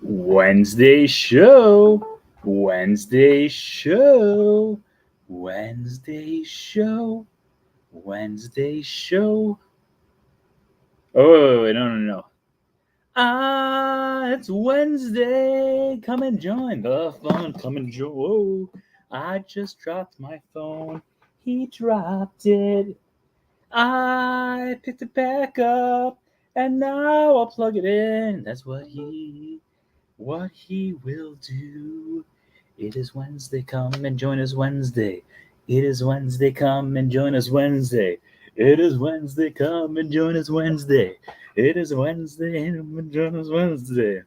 Wednesday show. Wednesday show. Wednesday show. Wednesday show. Oh, wait, no. It's Wednesday. Come and join the fun. Come and join. Whoa. I just dropped my phone. He dropped it. I picked it back up. And now I'll plug it in. That's what he will do. It is Wednesday. Come and join us Wednesday. It is Wednesday. Come and join us Wednesday. It is Wednesday. Come and join us Wednesday. It is Wednesday. Come and join us Wednesday.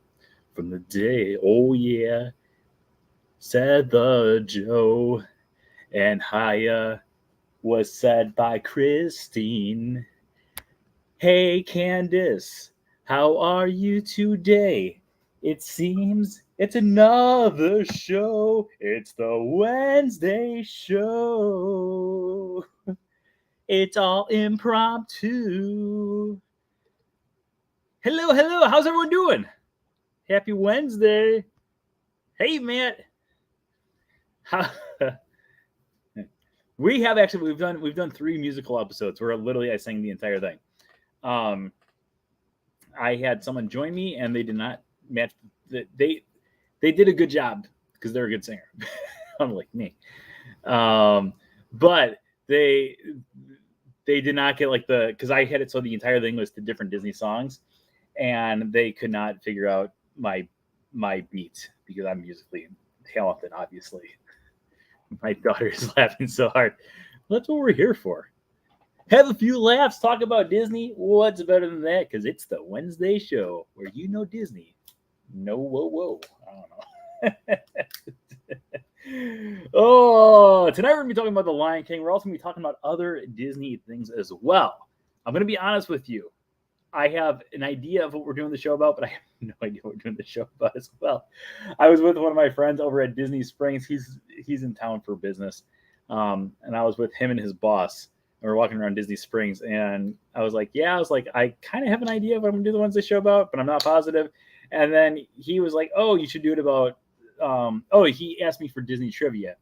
From the day, oh yeah, said the Joe, and hiya was said by Christine. Hey Candace, how are you today? It seems it's another show. It's the Wednesday show. It's all impromptu. Hello. How's everyone doing? Happy Wednesday. Hey, Matt. We've done 3 musical episodes where literally I sang the entire thing. I had someone join me and they did not match. They did a good job because they're a good singer, unlike me. But they did not get like because I had it so the entire thing was to different Disney songs, and they could not figure out my beat because I'm musically talented, obviously. My daughter is laughing so hard. That's what we're here for. Have a few laughs, talk about Disney. What's better than that? Because it's the Wednesday show where you know Disney. No, whoa. I don't know. Oh, tonight we're going to be talking about The Lion King. We're also going to be talking about other Disney things as well. I'm going to be honest with you. I have an idea of what we're doing the show about, but I have no idea what we're doing the show about as well. I was with one of my friends over at Disney Springs. He's in town for business, and I was with him and his boss. And we're walking around Disney Springs, and I was like, I kind of have an idea of what I'm going to do the Wednesday show about, but I'm not positive. And then he was like, oh, you should do it about, he asked me for Disney trivia.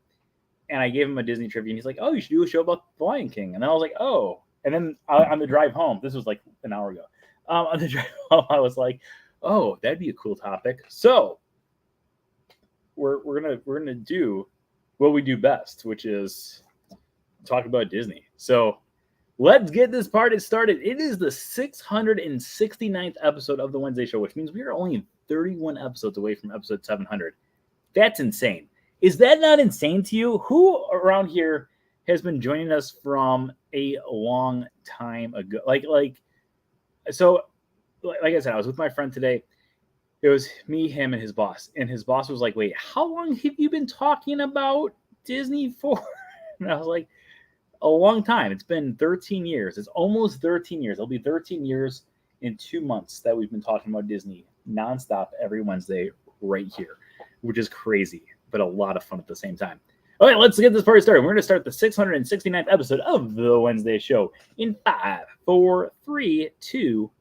And I gave him a Disney trivia, and he's like, oh, you should do a show about The Lion King. And I was like, oh. And then on the drive home, this was like an hour ago, on the drive home, I was like, oh, that'd be a cool topic. So we're gonna do what we do best, which is talk about Disney. So let's get this party started. It is the 669th episode of the Wednesday show, which means we are only 31 episodes away from episode 700. That's insane. Is that not insane to you? Who around here has been joining us from a long time ago? Like I said, I was with my friend today. It was me, him, and his boss. And his boss was like, wait, how long have you been talking about Disney for? And I was like, a long time. It's been 13 years. It's almost 13 years. It'll be 13 years in 2 months that we've been talking about Disney nonstop every Wednesday right here, which is crazy, but a lot of fun at the same time. All right, let's get this party started. We're going to start the 669th episode of the Wednesday show in 5, 4, 3, 2.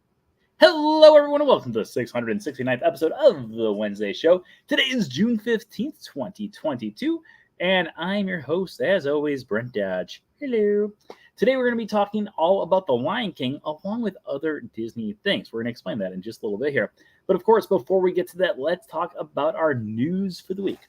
Hello, everyone, and welcome to the 669th episode of the Wednesday show. Today is June 15th, 2022, and I'm your host, as always, Brent Dodge. Hello. Today we're going to be talking all about The Lion King along with other Disney things. We're going to explain that in just a little bit here. But of course, before we get to that, let's talk about our news for the week.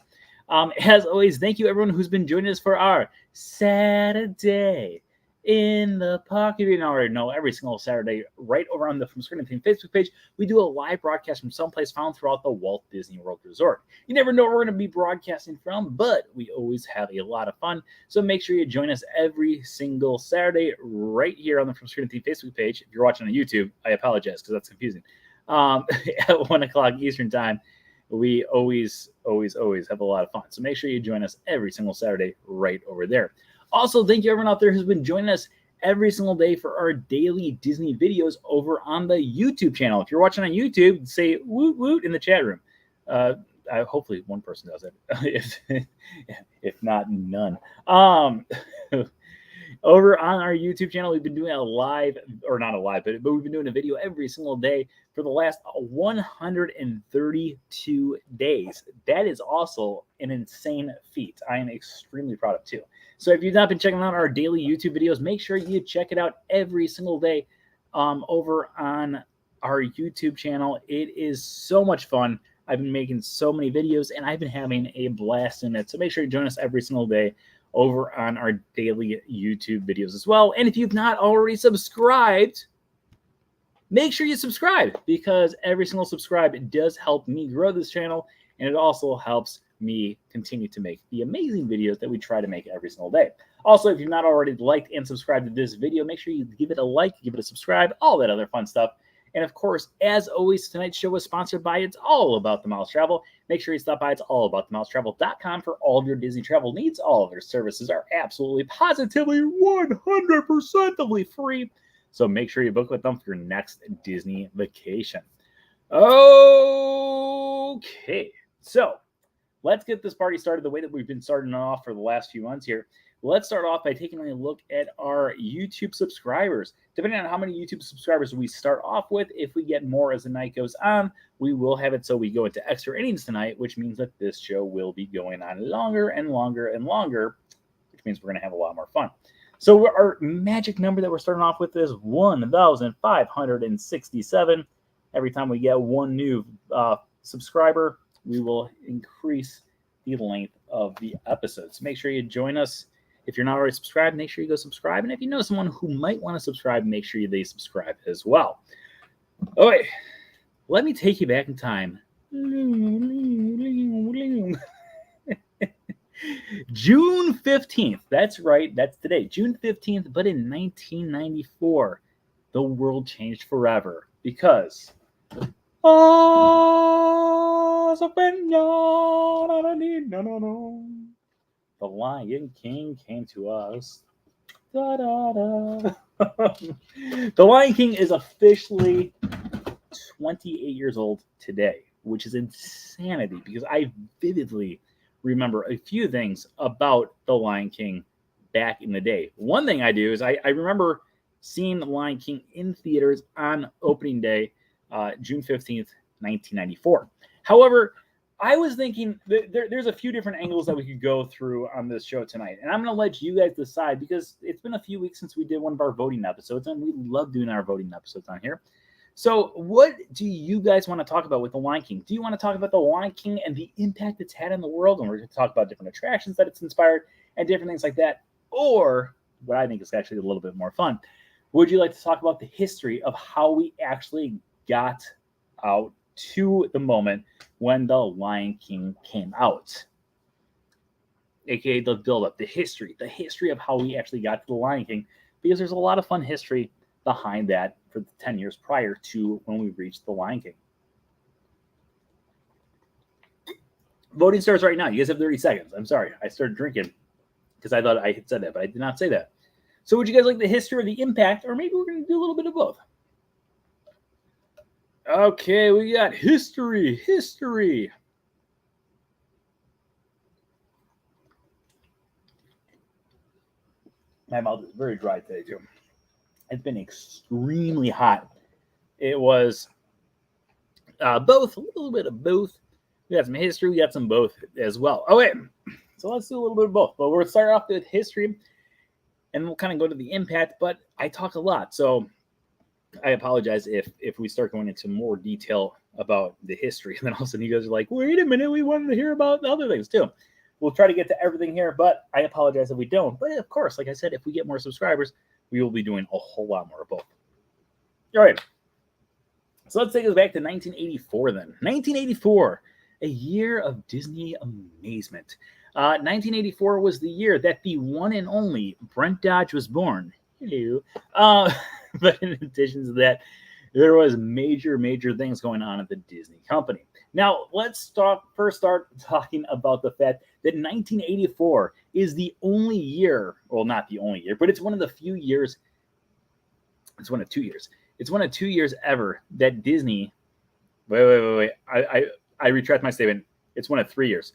As always, thank you everyone who's been joining us for our Saturday in the Pocket. You already know every single Saturday right over on the From Screen and Theme Facebook page, we do a live broadcast from someplace found throughout the Walt Disney World Resort. You never know where we're going to be broadcasting from, but we always have a lot of fun. So make sure you join us every single Saturday right here on the From Screen and Theme Facebook page. If you're watching on YouTube, I apologize because that's confusing. At 1 o'clock Eastern time. We always have a lot of fun. So make sure you join us every single Saturday right over there. Also, thank you everyone out there who's been joining us every single day for our daily Disney videos over on the YouTube channel. If you're watching on YouTube, say woot woot in the chat room. Hopefully one person does it. if not, none. Over on our YouTube channel, we've been doing a live, or not a live, but we've been doing a video every single day for the last 132 days. That is also an insane feat. I am extremely proud of too. So if you've not been checking out our daily YouTube videos, make sure you check it out every single day over on our YouTube channel. It is so much fun. I've been making so many videos and I've been having a blast in it. So make sure you join us every single day over on our daily YouTube videos as well. And if you've not already subscribed, make sure you subscribe, because every single subscribe does help me grow this channel, and it also helps me continue to make the amazing videos that we try to make every single day. Also, if you've not already liked and subscribed to this video, make sure you give it a like, give it a subscribe, all that other fun stuff. And of course, as always, tonight's show was sponsored by It's All About the Mouse Travel. Make sure you stop by itsallaboutthemousetravel.com for all of your Disney travel needs. All of their services are absolutely, positively, 100% free. So make sure you book with them for your next Disney vacation. Okay, so let's get this party started the way that we've been starting off for the last few months here. Let's start off by taking a look at our YouTube subscribers. Depending on how many YouTube subscribers we start off with, if we get more as the night goes on, we will have it so we go into extra innings tonight, which means that this show will be going on longer and longer and longer, which means we're going to have a lot more fun. So our magic number that we're starting off with is 1,567. Every time we get one new subscriber, we will increase the length of the episodes. Make sure you join us. If you're not already subscribed, make sure you go subscribe. And if you know someone who might want to subscribe, make sure they subscribe as well. All right, let me take you back in time. June 15th. That's right. That's today. June 15th. But in 1994, the world changed forever because the Lion King came to us. Da, da, da. The Lion King is officially 28 years old today, which is insanity because I vividly remember a few things about The Lion King back in the day. One thing I do is I remember seeing The Lion King in theaters on opening day, June 15th, 1994. However, I was thinking there's a few different angles that we could go through on this show tonight. And I'm going to let you guys decide because it's been a few weeks since we did one of our voting episodes, and we love doing our voting episodes on here. So what do you guys want to talk about with The Lion King? Do you want to talk about The Lion King and the impact it's had on the world? And we're going to talk about different attractions that it's inspired and different things like that. Or what I think is actually a little bit more fun, would you like to talk about the history of how we actually got out to the moment when The Lion King came out, aka the build-up, the history of how we actually got to The Lion King, because there's a lot of fun history behind that for the 10 years prior to when we reached The Lion King. Voting starts right now. You guys have 30 seconds. I'm sorry, I started drinking because I thought I had said that, but I did not say that. So would you guys like the history or the impact, or maybe we're going to do a little bit of both? Okay, we got history. My mouth is very dry today, too. It's been extremely hot. It was both, a little bit of both. We got some history, we got some both as well. Okay, so let's do a little bit of both. But we'll start off with history, and we'll kind of go to the impact. But I talk a lot, so I apologize if we start going into more detail about the history, and then all of a sudden you guys are like, wait a minute, we wanted to hear about the other things too. We'll try to get to everything here, but I apologize if we don't. But of course, like I said, if we get more subscribers, we will be doing a whole lot more of both. All right. So let's take us back to 1984 then. 1984, a year of Disney amazement. 1984 was the year that the one and only Brent Dodge was born. Hello. But in addition to that, there was major things going on at the Disney company. Now, let's first start talking about the fact that 1984 is the only year, well, not the only year, but it's one of the few years, it's one of 2 years. It's one of 2 years ever that Disney, wait. I retract my statement. It's one of 3 years.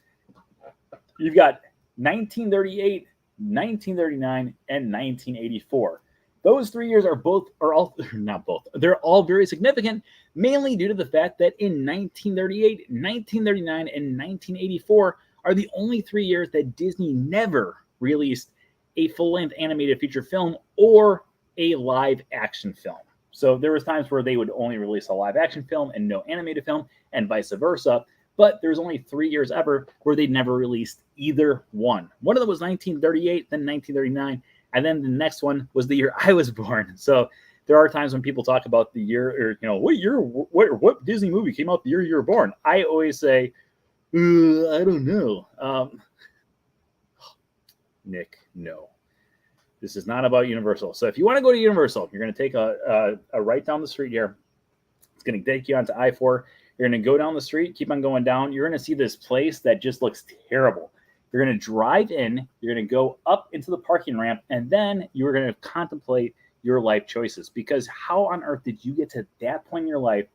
You've got 1938 1939, and 1984. Those 3 years not both. They're all very significant, mainly due to the fact that in 1938, 1939, and 1984 are the only 3 years that Disney never released a full-length animated feature film or a live-action film. So there was times where they would only release a live-action film and no animated film, and vice versa. But there's only 3 years ever where they never released either one. One of them was 1938, then 1939, and then the next one was the year I was born. So there are times when people talk about the year, or what Disney movie came out the year you were born. I always say, I don't know. Nick, no. This is not about Universal. So if you want to go to Universal, you're going to take a right down the street here. It's going to take you onto I-4. You're going to go down the street, keep on going down. You're going to see this place that just looks terrible. You're going to drive in. You're going to go up into the parking ramp, and then you're going to contemplate your life choices. Because how on earth did you get to that point in your life?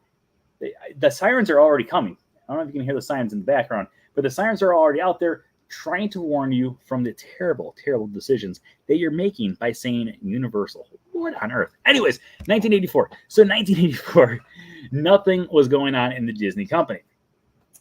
The sirens are already coming. I don't know if you can hear the sirens in the background, but the sirens are already out there trying to warn you from the terrible, terrible decisions that you're making by saying Universal. What on earth? Anyways, 1984. So 1984, nothing was going on in the Disney company.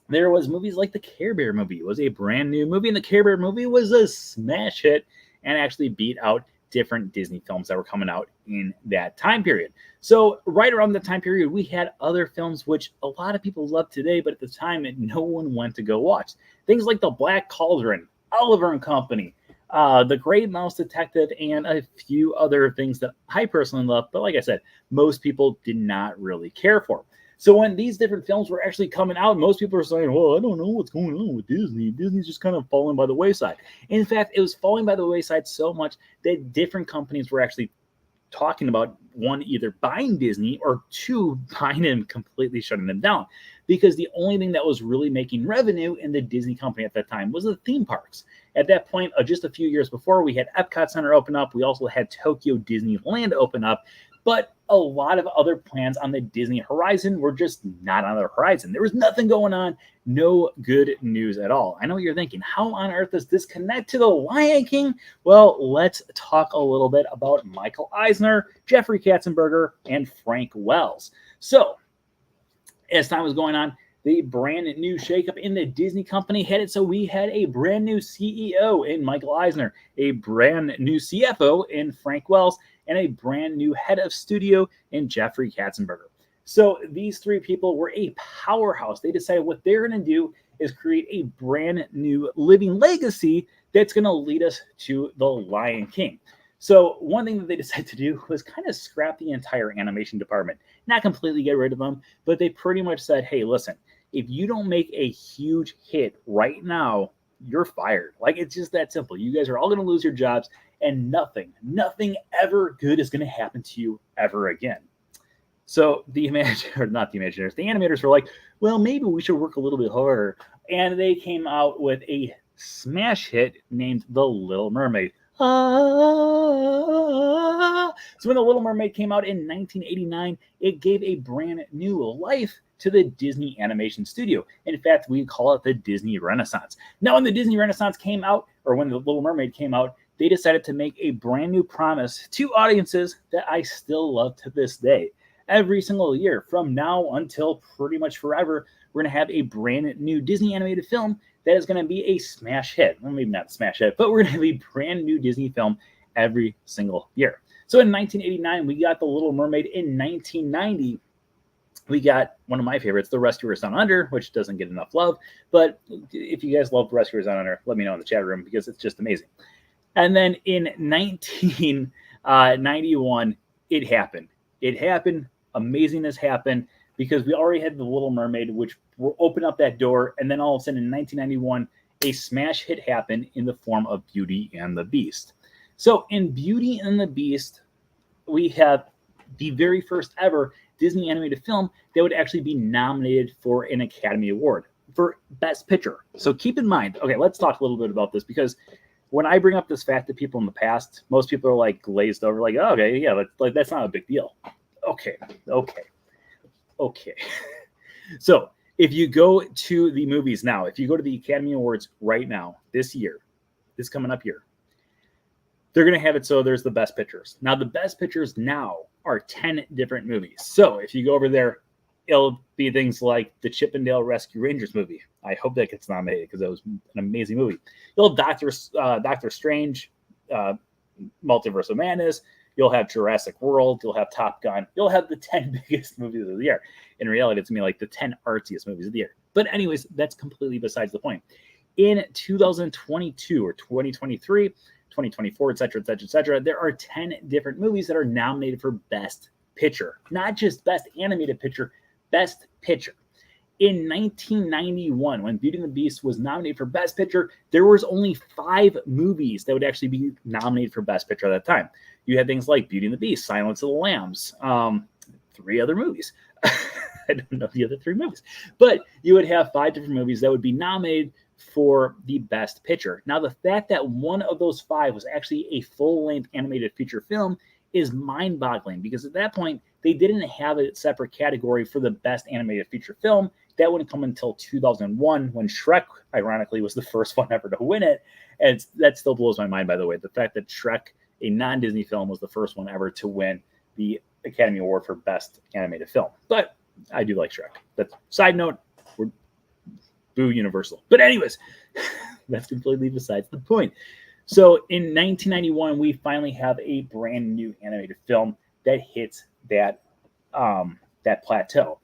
There was movies like the Care Bear movie. It was a brand new movie, and the Care Bear movie was a smash hit and actually beat out different Disney films that were coming out in that time period. So right around the time period, we had other films which a lot of people love today, but at the time, no one went to go watch. Things like The Black Cauldron, Oliver and Company, The Great Mouse Detective, and a few other things that I personally love. But like I said, most people did not really care for. So when these different films were actually coming out, most people were saying, well, I don't know what's going on with Disney. Disney's just kind of falling by the wayside. In fact, it was falling by the wayside so much that different companies were actually talking about, one, either buying Disney, or two, buying and completely shutting them down. Because the only thing that was really making revenue in the Disney company at that time was the theme parks. At that point, just a few years before, we had Epcot Center open up. We also had Tokyo Disneyland open up. But a lot of other plans on the Disney horizon were just not on the horizon. There was nothing going on, no good news at all. I know what you're thinking, how on earth does this connect to The Lion King? Well, let's talk a little bit about Michael Eisner, Jeffrey Katzenberger, and Frank Wells. So, as time was going on, the brand new shakeup in the Disney company hit it. So we had a brand new CEO in Michael Eisner, a brand new CFO in Frank Wells, and a brand new head of studio in Jeffrey Katzenberger. So these three people were a powerhouse. They decided what they're going to do is create a brand new living legacy that's going to lead us to The Lion King. So one thing that they decided to do was kind of scrap the entire animation department. Not completely get rid of them, but they pretty much said, hey, listen, if you don't make a huge hit right now, you're fired. Like, it's just that simple. You guys are all going to lose your jobs, and nothing ever good is going to happen to you ever again. So the animators were like, well, maybe we should work a little bit harder. And they came out with a smash hit named The Little Mermaid. So when The Little Mermaid came out in 1989, it gave a brand new life to the Disney animation studio. In fact, we call it the Disney Renaissance. Now, when the Disney Renaissance came out, or when The Little Mermaid came out, they decided to make a brand new promise to audiences that I still love to this day. Every single year, from now until pretty much forever, we're going to have a brand new Disney animated film that is going to be a smash hit. Well, maybe not a smash hit, but we're going to have a brand new Disney film every single year. So in 1989, we got The Little Mermaid. In 1990, we got one of my favorites, The Rescuers Down Under, which doesn't get enough love. But if you guys love The Rescuers Down Under, let me know in the chat room, because it's just amazing. And then in 1991, it happened. It happened. Amazingness happened, because we already had The Little Mermaid, which will open up that door. And then all of a sudden in 1991, a smash hit happened in the form of Beauty and the Beast. So in Beauty and the Beast, we have the very first ever Disney animated film that would actually be nominated for an Academy Award for Best Picture. So keep in mind, okay, let's talk a little bit about this, because when I bring up this fact to people in the past, most people are like glazed over, like, oh, okay, yeah, that's not a big deal. Okay. So if you go to the movies now, if you go to the Academy Awards right now, this year, this coming up year, they're going to have it so there's the best pictures. Now, the best pictures now are 10 different movies. So if you go over there, it'll be things like the Chippendale Rescue Rangers movie. I hope that gets nominated because that was an amazing movie. You'll have Doctor Strange, Multiverse of Madness. You'll have Jurassic World. You'll have Top Gun. You'll have the 10 biggest movies of the year. In reality, it's going to be like the 10 artsiest movies of the year. But anyways, that's completely besides the point. In 2022 or 2023, 2024, et cetera, there are 10 different movies that are nominated for Best Picture. Not just Best Animated Picture, Best Picture. In 1991, when Beauty and the Beast was nominated for Best Picture, there was only 5 movies that would actually be nominated for Best Picture at that time. You had things like Beauty and the Beast, Silence of the Lambs, 3 other movies. I don't know the other 3 movies. But you would have 5 different movies that would be nominated for the Best Picture. Now, the fact that one of those 5 was actually a full-length animated feature film is mind-boggling, because at that point, they didn't have a separate category for the Best Animated Feature Film. That wouldn't come until 2001, when Shrek, ironically, was the first one ever to win it. And that still blows my mind, by the way, the fact that Shrek, a non-Disney film, was the first one ever to win the Academy Award for Best Animated Film. But I do like Shrek. That's side note. We're boo Universal. But anyways, that's completely besides the point. So in 1991, we finally have a brand new animated film that hits that plateau.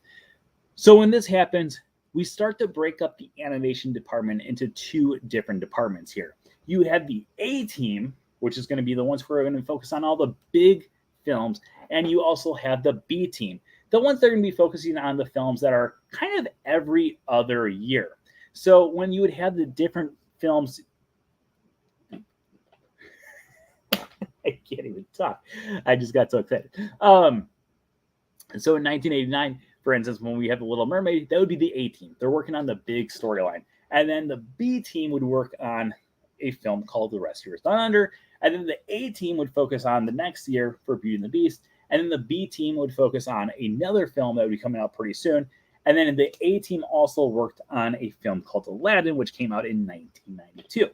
So when this happens, we start to break up the animation department into 2 different departments here. You have the A team, which is going to be the ones who are going to focus on all the big films, and you also have the B team, the ones that are going to be focusing on the films that are kind of every other year. So when you would have the different films, I can't even talk. I just got so excited. So in 1989, for instance, when we have the Little Mermaid, that would be the A team. They're working on the big storyline. And then the B team would work on a film called The Rescuers Down Under. And then the A team would focus on the next year for Beauty and the Beast. And then the B team would focus on another film that would be coming out pretty soon. And then the A team also worked on a film called Aladdin, which came out in 1992.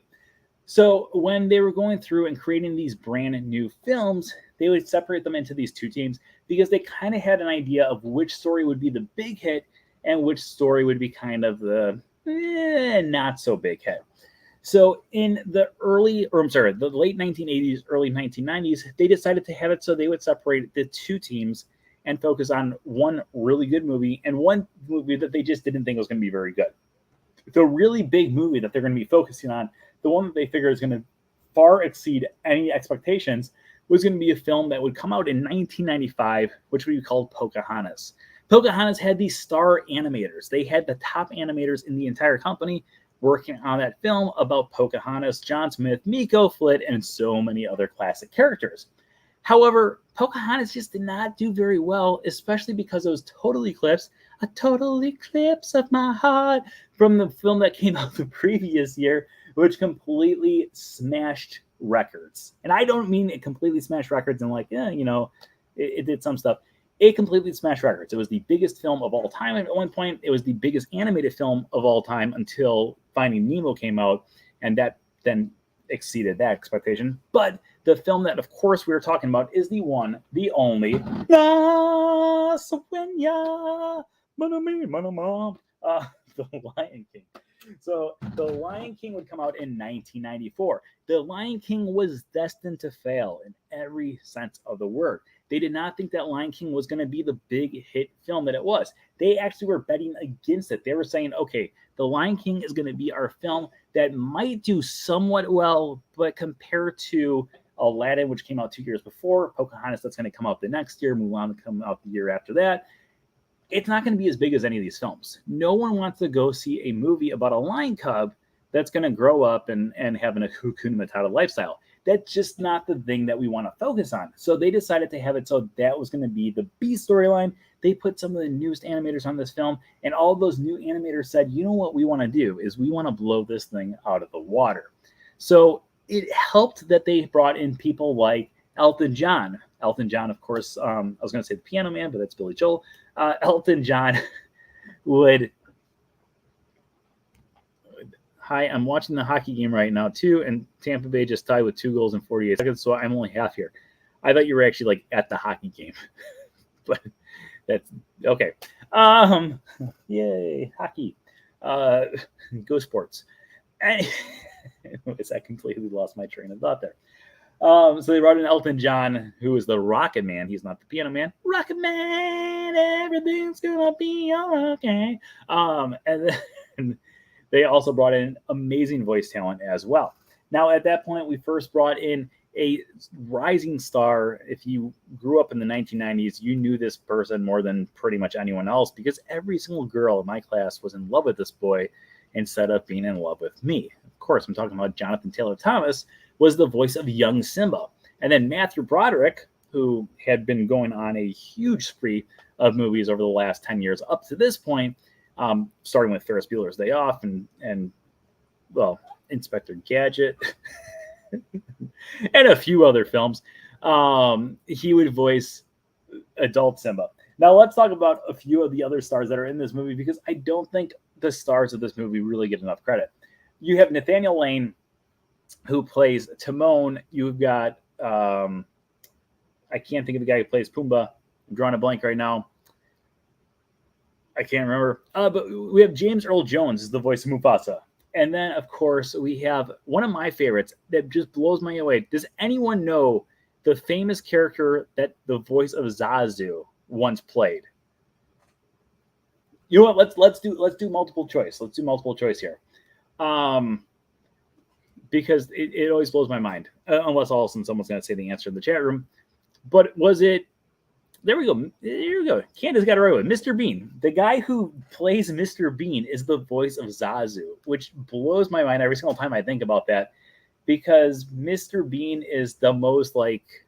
So when they were going through and creating these brand new films, they would separate them into these 2 teams because they kind of had an idea of which story would be the big hit and which story would be kind of the not so big hit. So in the late 1980s, early 1990s, they decided to have it so they would separate the 2 teams and focus on one really good movie and one movie that they just didn't think was going to be very good. The really big movie that they're going to be focusing on, the one that they figure is going to far exceed any expectations, was going to be a film that would come out in 1995, which would be called Pocahontas. Pocahontas had these star animators. They had the top animators in the entire company working on that film about Pocahontas, John Smith, Miko, Flit, and so many other classic characters. However, Pocahontas just did not do very well, especially because it was a total eclipse of my heart, from the film that came out the previous year, which completely smashed records. And I don't mean it completely smashed records and it did some stuff. It completely smashed records. It was the biggest film of all time at one point. It was the biggest animated film of all time until Finding Nemo came out, and that then exceeded that expectation. But the film that, of course, we were talking about is the one, the only, The Lion King. So The Lion King would come out in 1994. The Lion King was destined to fail in every sense of the word. They did not think that Lion King was going to be the big hit film that it was. They actually were betting against it. They were saying, okay, The Lion King is going to be our film that might do somewhat well, but compared to Aladdin, which came out 2 years before, Pocahontas, that's going to come out the next year, Mulan to come out the year after that, it's not going to be as big as any of these films. No one wants to go see a movie about a lion cub that's going to grow up and have a Hakuna Matata lifestyle. That's just not the thing that we want to focus on. So they decided to have it so that was going to be the B storyline. They put some of the newest animators on this film, and all those new animators said, you know what we want to do is we want to blow this thing out of the water. So it helped that they brought in people like Elton John. Elton John, of course, I was going to say the Piano Man, but that's Billy Joel. Elton John would Hi, I'm watching the hockey game right now too, and Tampa Bay just tied with 2 goals in 48 seconds, so I'm only half here. I thought you were actually like at the hockey game, but that's okay. Yay, hockey. Go sports. Anyways, I completely lost my train of thought there. So they brought in Elton John, who is the Rocket Man. He's not the Piano Man. Rocket Man, everything's gonna be okay. And then they also brought in amazing voice talent as well. Now, at that point, we first brought in a rising star. If you grew up in the 1990s, you knew this person more than pretty much anyone else because every single girl in my class was in love with this boy instead of being in love with me. Of course, I'm talking about Jonathan Taylor Thomas, was the voice of young Simba. And then Matthew Broderick, who had been going on a huge spree of movies over the last 10 years up to this point, starting with Ferris Bueller's Day Off and well, Inspector Gadget and a few other films. He would voice adult Simba. Now let's talk about a few of the other stars that are in this movie because I don't think the stars of this movie really get enough credit. You have Nathaniel Lane, who plays Timon. You've got I can't think of the guy who plays Pumbaa. I'm drawing a blank right now. I can't remember. But we have James Earl Jones as the voice of Mufasa. And then, of course, we have one of my favorites that just blows me away. Does anyone know the famous character that the voice of Zazu once played? You know what? Let's do multiple choice. Let's do multiple choice here. Because it always blows my mind, unless all of a sudden someone's going to say the answer in the chat room. But was it? There we go. Here we go. Candace got it right with Mr. Bean. The guy who plays Mr. Bean is the voice of Zazu, which blows my mind every single time I think about that, because Mr. Bean is the most like,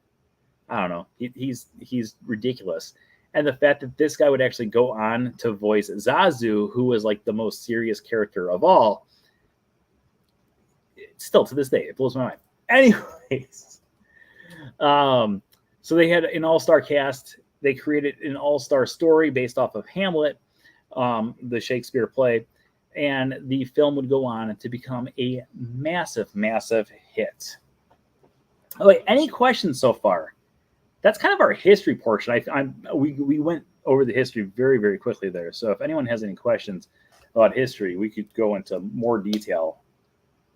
I don't know, he's ridiculous. And the fact that this guy would actually go on to voice Zazu, who was like the most serious character of all, still to this day, it blows my mind. Anyways, so they had an all-star cast. They created an all-star story based off of Hamlet, the Shakespeare play, and the film would go on to become a massive, massive hit. Okay, any questions so far? That's kind of our history portion. We went over the history very, very quickly there. So if anyone has any questions about history, we could go into more detail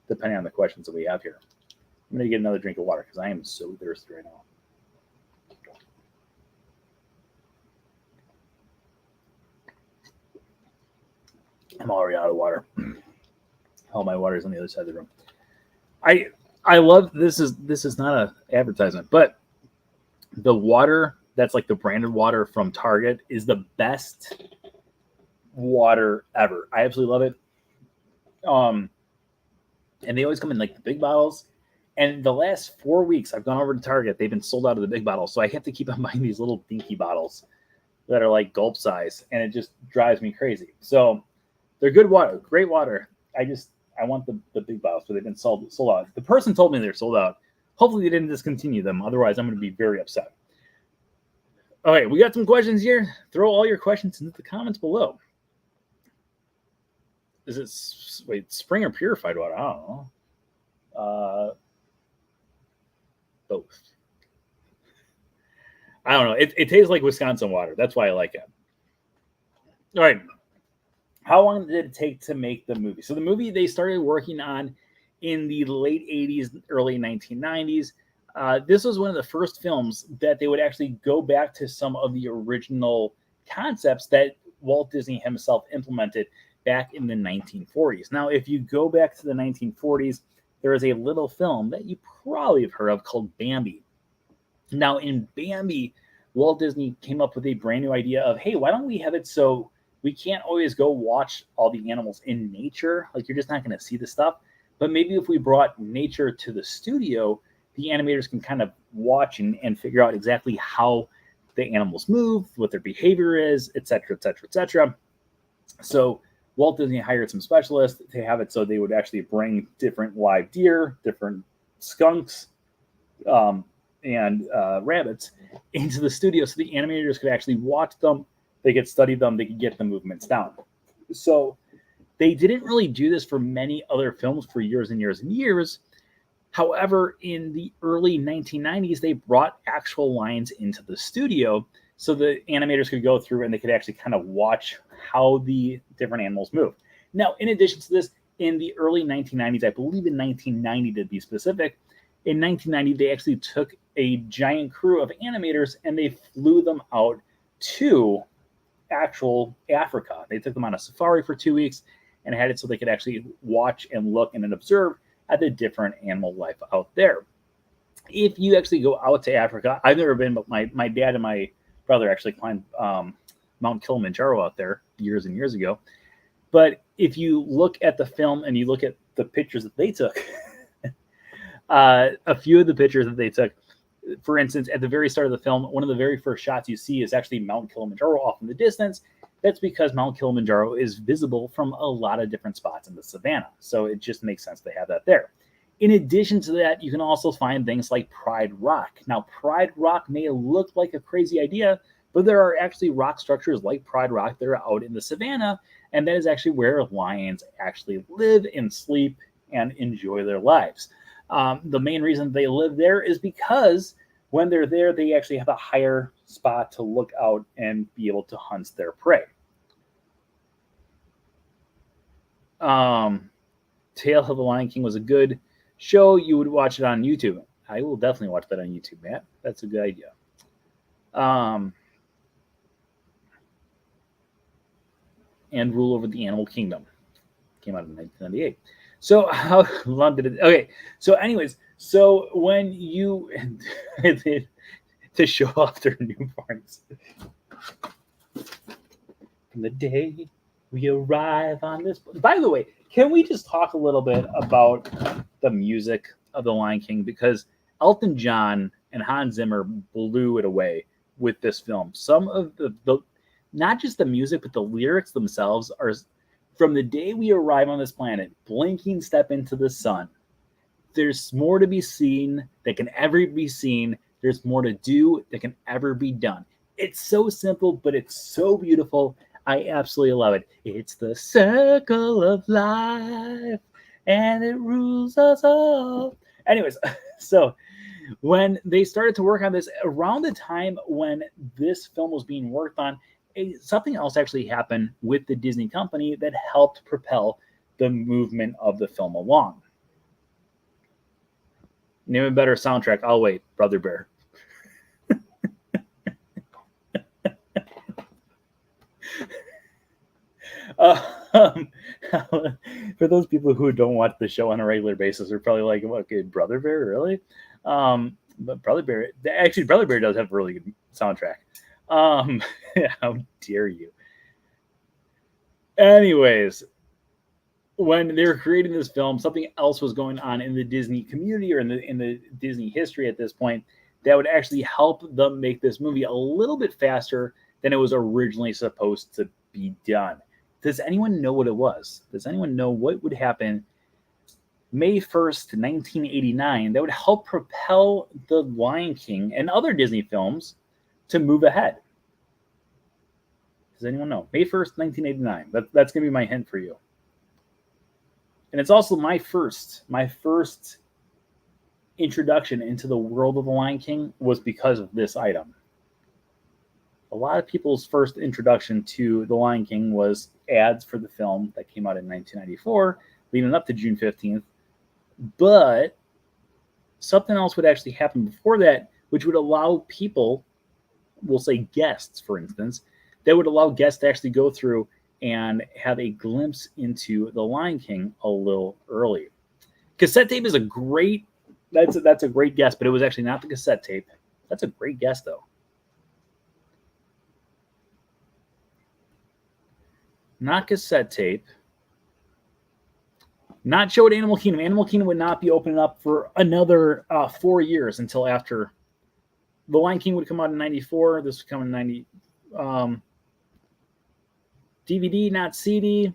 depending on the questions that we have here. I'm going to get another drink of water because I am so thirsty right now. I'm already out of water. All my water is on the other side of the room. I love this is not an advertisement, but the water that's like the branded water from Target is the best water ever. I absolutely love it. And they always come in like the big bottles. And the last 4 weeks I've gone over to Target, they've been sold out of the big bottles. So I have to keep on buying these little dinky bottles that are like gulp size, and it just drives me crazy. So they're good water, great water. I want the big bottles, but they've been sold out. The person told me they're sold out. Hopefully they didn't discontinue them. Otherwise, I'm going to be very upset. All right, we got some questions here. Throw all your questions into the comments below. Is it spring or purified water? I don't know. Both. I don't know. It tastes like Wisconsin water. That's why I like it. All right. How long did it take to make the movie? So the movie they started working on in the late 80s, early 1990s. This was one of the first films that they would actually go back to some of the original concepts that Walt Disney himself implemented back in the 1940s. Now, if you go back to the 1940s, there is a little film that you probably have heard of called Bambi. Now, in Bambi, Walt Disney came up with a brand new idea of, hey, why don't we have it so we can't always go watch all the animals in nature? Like, you're just not going to see the stuff. But maybe if we brought nature to the studio, the animators can kind of watch and figure out exactly how the animals move, what their behavior is, et cetera, et cetera, et cetera. So Walt Disney hired some specialists to have it so they would actually bring different live deer, different skunks, and rabbits into the studio so the animators could actually watch them, they could study them, they could get the movements down. So They didn't really do this for many other films for years and years and years. However, in the early 1990s, they brought actual lions into the studio so the animators could go through and they could actually kind of watch how the different animals move. Now, in addition to this, in the early 1990s, I believe in 1990 to be specific, in 1990, they actually took a giant crew of animators and they flew them out to actual Africa. They took them on a safari for 2 weeks and had it so they could actually watch and look and observe at the different animal life out there. If you actually go out to Africa, I've never been, but my dad and my brother actually climbed Mount Kilimanjaro out there years and years ago. But if you look at the film and you look at the pictures that they took, a few of the pictures that they took, for instance, at the very start of the film, one of the very first shots you see is actually Mount Kilimanjaro off in the distance. That's because Mount Kilimanjaro is visible from a lot of different spots in the savannah. So it just makes sense to have that there. In addition to that, you can also find things like Pride Rock. Now, Pride Rock may look like a crazy idea, but there are actually rock structures like Pride Rock that are out in the savannah, and that is actually where lions actually live and sleep and enjoy their lives. The main reason they live there is because when they're there, they actually have a higher spot to look out and be able to hunt their prey. Tale of the Lion King was a good show. You would watch it on YouTube. I will definitely watch that on YouTube, Matt. That's a good idea. And Rule Over the Animal Kingdom came out in 1998. So how long did it? Okay. So anyways, so when you to show off their newborns, from the day we arrive on this. By the way, can we just talk a little bit about the music of The Lion King? Because Elton John and Hans Zimmer blew it away with this film. Some of the not just the music, but the lyrics themselves are from the day we arrive on this planet, blinking step into the sun. There's more to be seen that can ever be seen. There's more to do that can ever be done. It's so simple, but it's so beautiful. I absolutely love it. It's the circle of life, and it rules us all. Anyways, so when they started to work on this, around the time when this film was being worked on, something else actually happened with the Disney company that helped propel the movement of the film along. Name a better soundtrack. I'll wait. Brother Bear. For those people who don't watch the show on a regular basis, they're probably like, "Okay, Brother Bear, really?" But Brother Bear, actually, Brother Bear does have a really good soundtrack. How dare you? Anyways, when they were creating this film, something else was going on in the Disney community or in the Disney history at this point that would actually help them make this movie a little bit faster than it was originally supposed to be done. Does anyone know what it was? Does anyone know what would happen May 1st, 1989 that would help propel The Lion King and other Disney films to move ahead? Does anyone know? May 1st, 1989. That's going to be my hint for you. And it's also my first introduction into the world of The Lion King was because of this item. A lot of people's first introduction to The Lion King was ads for the film that came out in 1994, leading up to June 15th. But something else would actually happen before that, which would allow people, we'll say guests, for instance, that would allow guests to actually go through and have a glimpse into The Lion King a little early. Cassette tape is that's a great guess, but it was actually not the cassette tape. That's a great guess, though. Not cassette tape. Not showed Animal Kingdom. Animal Kingdom would not be opening up for another 4 years until after The Lion King would come out in 94. This would come in 90. DVD, not CD.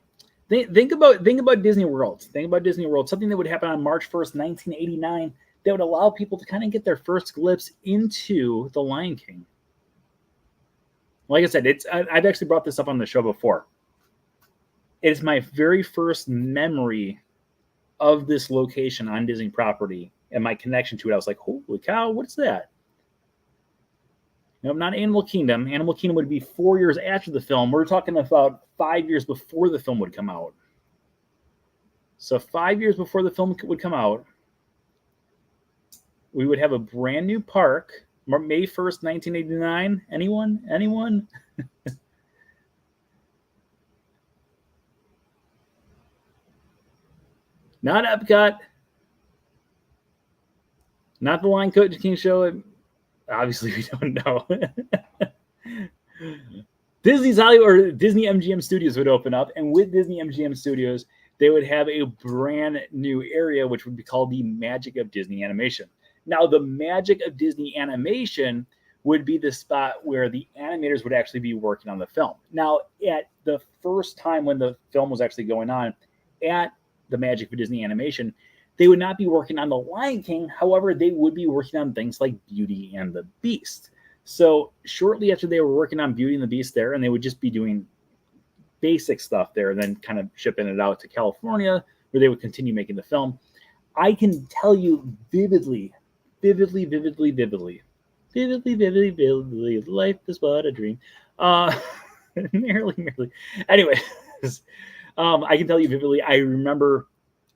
Think about Disney World. Think about Disney World. Something that would happen on March 1st, 1989 that would allow people to kind of get their first glimpse into The Lion King. Like I said, I've actually brought this up on the show before. It's my very first memory of this location on Disney property and my connection to it. I was like, holy cow, what's that? No, not Animal Kingdom. Animal Kingdom would be 4 years after the film. We're talking about 5 years before the film would come out. So 5 years before the film would come out, we would have a brand new park, May 1st, 1989. Anyone? Not Epcot. Not the Lion King show. Obviously, we don't know. Disney's Hollywood or Disney MGM Studios would open up, and with Disney MGM Studios, they would have a brand new area, which would be called the Magic of Disney Animation. Now, the Magic of Disney Animation would be the spot where the animators would actually be working on the film. Now, at the first time when the film was actually going on at the Magic of Disney Animation, they would not be working on The Lion King. However, they would be working on things like Beauty and the Beast. So shortly after they were working on Beauty and the Beast there, and they would just be doing basic stuff there, and then kind of shipping it out to California, where they would continue making the film. I can tell you vividly, life is but a dream. Merrily. Anyways, I can tell you vividly, I remember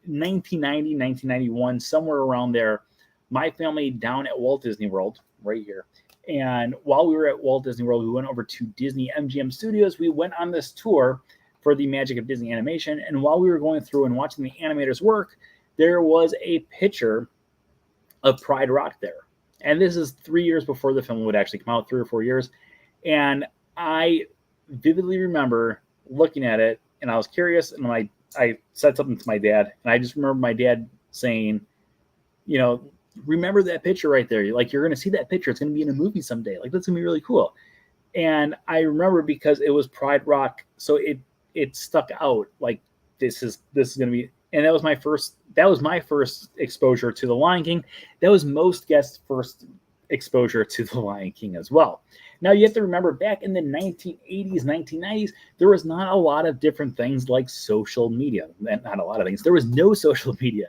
1990, 1991, somewhere around there, my family down at Walt Disney World, right here. And while we were at Walt Disney World, we went over to Disney MGM Studios. We went on this tour for the Magic of Disney Animation. And while we were going through and watching the animators work, there was a picture of Pride Rock there. And this is 3 years before the film would actually come out, 3 or 4 years. And I vividly remember looking at it, and I was curious, and I said something to my dad, and I just remember my dad saying, remember that picture right there. Like, you're going to see that picture. It's going to be in a movie someday. Like, that's going to be really cool. And I remember because it was Pride Rock, so it stuck out. Like, this is going to be, and that was my first exposure to The Lion King. That was most guests' first exposure to The Lion King as well. Now, you have to remember, back in the 1980s, 1990s, there was not a lot of different things like social media. Not a lot of things. There was no social media.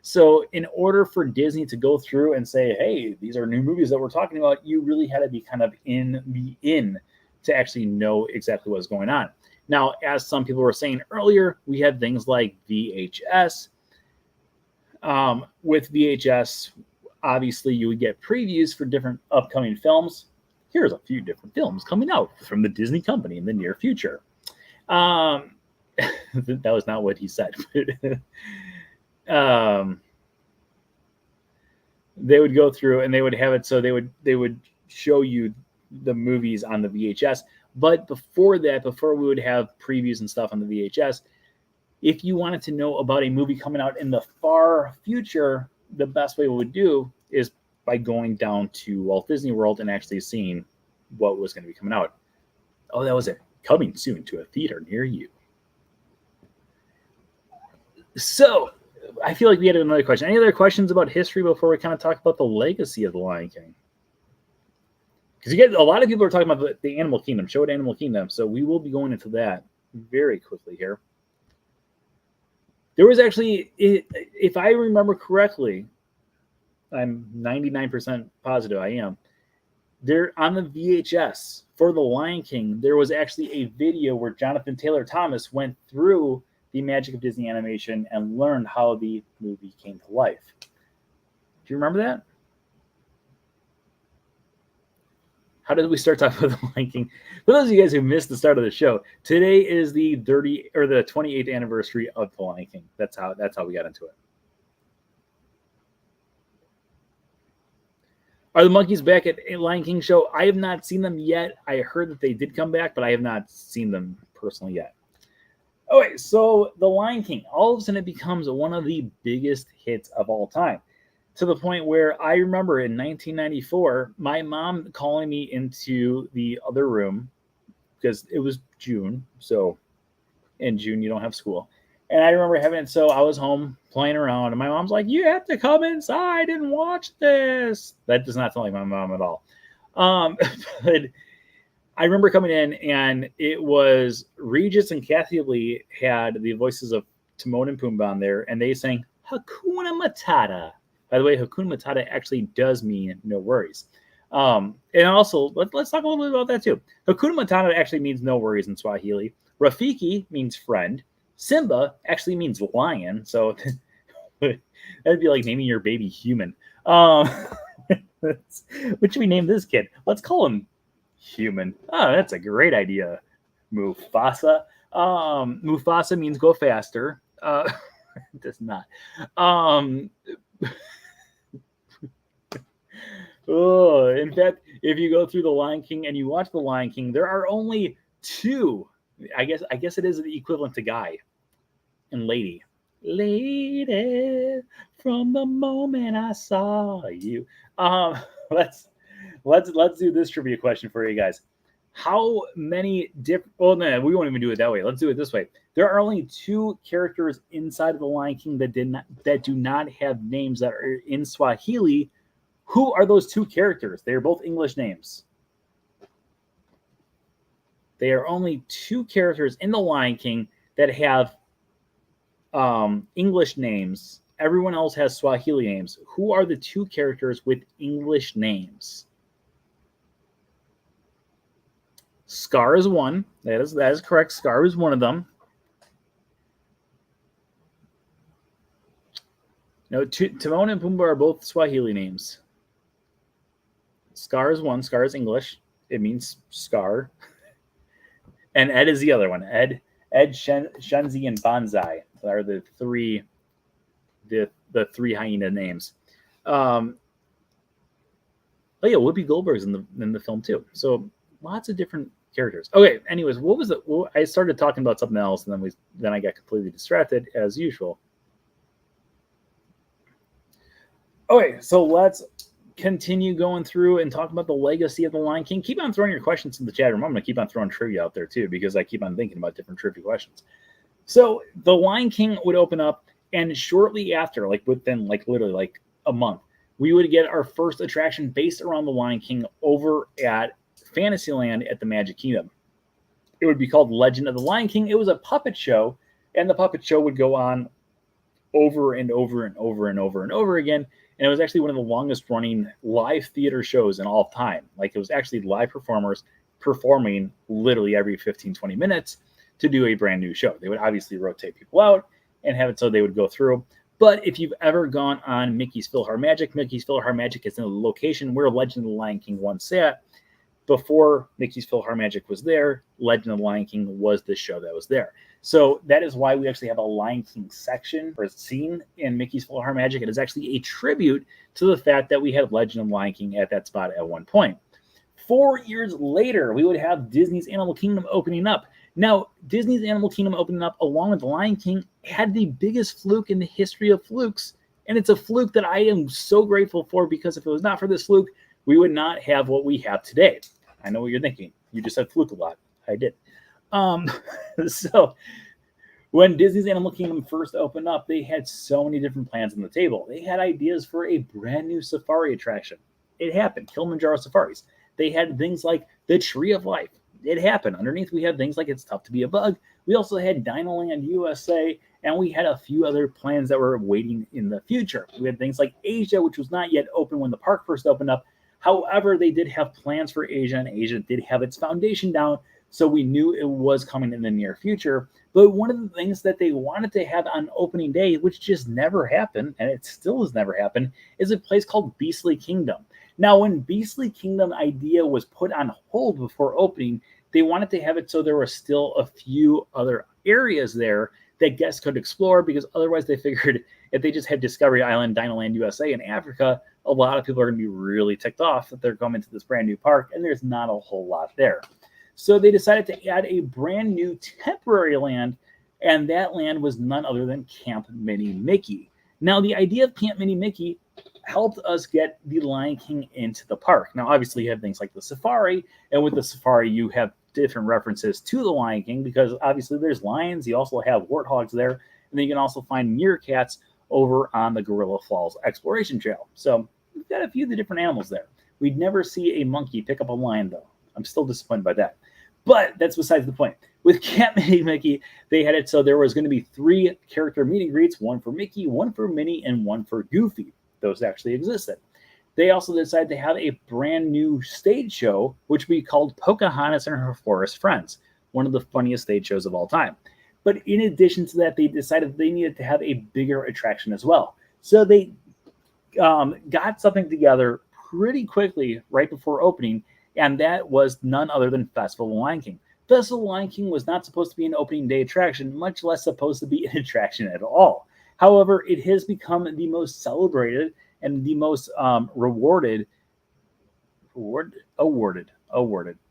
So in order for Disney to go through and say, hey, these are new movies that we're talking about, you really had to be kind of in to actually know exactly what's going on. Now, as some people were saying earlier, we had things like VHS. With VHS, obviously, you would get previews for different upcoming films. Here's a few different films coming out from the Disney company in the near future. That was not what he said. They would go through and they would have it so they would show you the movies on the VHS. But before we would have previews and stuff on the VHS, if you wanted to know about a movie coming out in the far future, the best way we would do is by going down to Walt Disney World and actually seeing what was going to be coming out. Oh, that was it. Coming soon to a theater near you. So, I feel like we had another question. Any other questions about history before we kind of talk about the legacy of the Lion King? Because you get a lot of people are talking about the Animal Kingdom, show at Animal Kingdom. So we will be going into that very quickly here. There was actually, if I remember correctly, I'm 99% positive I am, there on the VHS for the Lion King, there was actually a video where Jonathan Taylor Thomas went through the Magic of Disney Animation and learned how the movie came to life. Do you remember that? How did we start talking about the Lion King? For those of you guys who missed the start of the show, today is the 28th anniversary of the Lion King. That's how we got into it. Are the monkeys back at a Lion King show? I have not seen them yet. I heard that they did come back, but I have not seen them personally yet. Okay, so The Lion King, all of a sudden it becomes one of the biggest hits of all time, to the point where I remember in 1994, my mom calling me into the other room, because it was June, so in June you don't have school. And I remember having it, so I was home playing around, and my mom's like, you have to come inside and watch this. That does not sound like my mom at all. But I remember coming in, and it was Regis and Kathy Lee had the voices of Timon and Pumbaa on there, and they sang Hakuna Matata. By the way, Hakuna Matata actually does mean no worries. And also, let's talk a little bit about that too. Hakuna Matata actually means no worries in Swahili. Rafiki means friend. Simba actually means lion. So that'd be like naming your baby human. What should we name this kid? Let's call him Human. Oh, that's a great idea. Mufasa. Mufasa means go faster. It does not. Oh, in fact, if you go through The Lion King and you watch The Lion King, there are only two. I guess it is the equivalent to guy and lady. Lady, from the moment I saw you. Let's do this trivia question for you guys. How many different? Well, no, we won't even do it that way. Let's do it this way. There are only two characters inside of The Lion King that do not have names that are in Swahili. Who are those two characters? They are both English names. They are only two characters in The Lion King that have English names. Everyone else has Swahili names. Who are the two characters with English names? Scar is one. That is correct. Scar is one of them. No, Timon and Pumbaa are both Swahili names. Scar is one. Scar is English. It means scar. And Ed is the other one. Ed, Shenzi, and Banzai are the three hyena names. Oh yeah, Whoopi Goldberg's in the film too. So lots of different characters. Okay. Anyways, what was it? Well, I started talking about something else, and then I got completely distracted as usual. Okay, so let's continue going through and talk about the legacy of the Lion King. Keep on throwing your questions in the chat room. I'm going to keep on throwing trivia out there too, because I keep on thinking about different trivia questions. So the Lion King would open up, and shortly after, within literally a month, we would get our first attraction based around the Lion King over at Fantasyland at the Magic Kingdom. It would be called Legend of the Lion King. It was a puppet show, and the puppet show would go on over and over and over and over and over again. And it was actually one of the longest running live theater shows in all of time. It was actually live performers performing literally every 15, 20 minutes to do a brand new show. They would obviously rotate people out and have it so they would go through. But if you've ever gone on Mickey's PhilharMagic is in the location where Legend of the Lion King once sat. Before Mickey's PhilharMagic was there, Legend of the Lion King was the show that was there. So that is why we actually have a Lion King section or scene in Mickey's PhilharMagic. It is actually a tribute to the fact that we had Legend of the Lion King at that spot at one point. 4 years later, we would have Disney's Animal Kingdom opening up. Now, Disney's Animal Kingdom opening up along with the Lion King had the biggest fluke in the history of flukes. And it's a fluke that I am so grateful for, because if it was not for this fluke, we would not have what we have today. I know what you're thinking. You just said fluke a lot. I did. So when Disney's Animal Kingdom first opened up, they had so many different plans on the table. They had ideas for a brand new safari attraction. It happened. Kilimanjaro Safaris. They had things like the Tree of Life. It happened. Underneath, we had things like It's Tough to Be a Bug. We also had Dinoland USA, and we had a few other plans that were waiting in the future. We had things like Asia, which was not yet open when the park first opened up. However, they did have plans for Asia, and Asia did have its foundation down, so we knew it was coming in the near future. But one of the things that they wanted to have on opening day, which just never happened, and it still has never happened, is a place called Beastly Kingdom. Now, when Beastly Kingdom idea was put on hold before opening, they wanted to have it so there were still a few other areas there that guests could explore, because otherwise they figured if they just had Discovery Island, Dinoland USA, and Africa, a lot of people are going to be really ticked off that they're coming to this brand new park, and there's not a whole lot there. So they decided to add a brand new temporary land, and that land was none other than Camp Minnie Mickey. Now, the idea of Camp Minnie Mickey helped us get the Lion King into the park. Now, obviously, you have things like the safari, and with the safari, you have different references to the Lion King, because obviously there's lions. You also have warthogs there, and then you can also find meerkats over on the Gorilla Falls Exploration Trail. So we've got a few of the different animals there. We'd never see a monkey pick up a lion, though. I'm still disappointed by that. But that's besides the point. With Camp Mickey, they had it so there was going to be 3 character meet and greets, one for Mickey, one for Minnie, and one for Goofy. Those actually existed. They also decided to have a brand new stage show, which would be called Pocahontas and Her Forest Friends, one of the funniest stage shows of all time. But in addition to that, they decided they needed to have a bigger attraction as well. So they got something together pretty quickly right before opening, and that was none other than Festival of the Lion King. Festival of the Lion King was not supposed to be an opening day attraction, much less supposed to be an attraction at all. However, it has become the most celebrated and the most awarded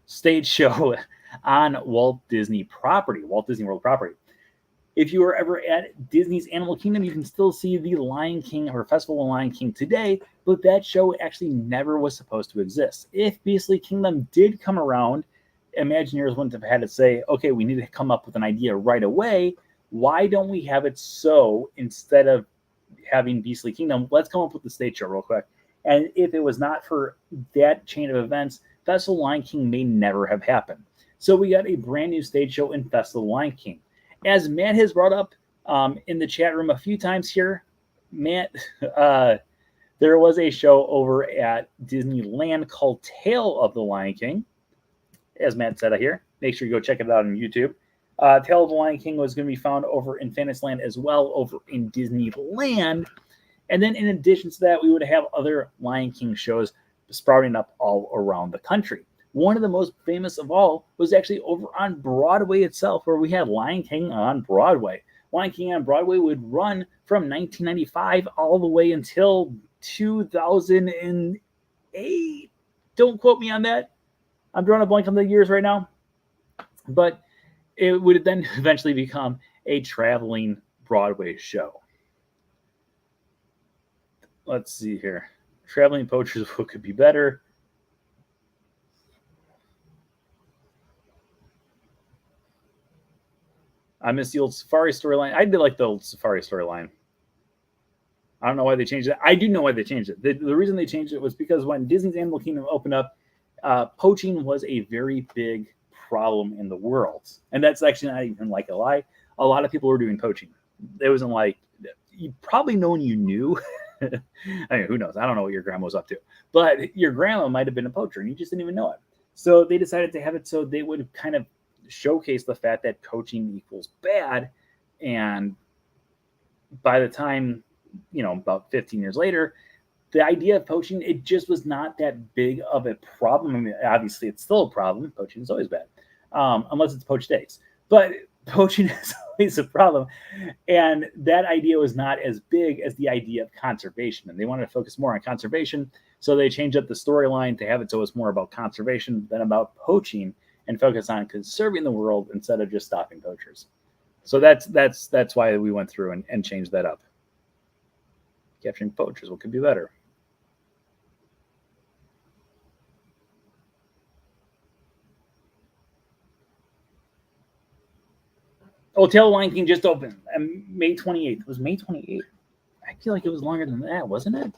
stage show on Walt Disney World property. If you are ever at Disney's Animal Kingdom, you can still see the Lion King or Festival of the Lion King today, but that show actually never was supposed to exist. If Beastly Kingdom did come around, Imagineers wouldn't have had to say, okay, we need to come up with an idea right away. Why don't we have it so instead of having Beastly Kingdom, let's come up with the stage show real quick. And if it was not for that chain of events, Festival of the Lion King may never have happened. So we got a brand new stage show in Festival of the Lion King. As Matt has brought up in the chat room a few times here, Matt, there was a show over at Disneyland called Tale of the Lion King. As Matt said here, make sure you go check it out on YouTube. Tale of the Lion King was going to be found over in Fantasyland as well, over in Disneyland. And then in addition to that, we would have other Lion King shows sprouting up all around the country. One of the most famous of all was actually over on Broadway itself, where we had Lion King on Broadway. Lion King on Broadway would run from 1995 all the way until 2008. Don't quote me on that. I'm drawing a blank on the years right now. But it would then eventually become a traveling Broadway show. Let's see here. Traveling Poachers, what could be better? I miss the old Safari storyline. I did like the old Safari storyline. I don't know why they changed it. I do know why they changed it. The reason they changed it was because when Disney's Animal Kingdom opened up, poaching was a very big problem in the world. And that's actually not even like a lie. A lot of people were doing poaching. It wasn't like, probably no one you knew. I mean, who knows? I don't know what your grandma was up to. But your grandma might have been a poacher and you just didn't even know it. So they decided to have it so they would kind of showcase the fact that poaching equals bad. And by the time, about 15 years later, the idea of poaching, it just was not that big of a problem. I mean, obviously it's still a problem. Poaching is always bad, unless it's poached eggs. But poaching is always a problem. And that idea was not as big as the idea of conservation. And they wanted to focus more on conservation. So they changed up the storyline to have it so it's more about conservation than about poaching, and focus on conserving the world instead of just stopping poachers. So that's why we went through and changed that up. Capturing poachers, what could be better? Oh, Tale of the Lion King just opened May 28th. It was May 28th. I feel like it was longer than that, wasn't it?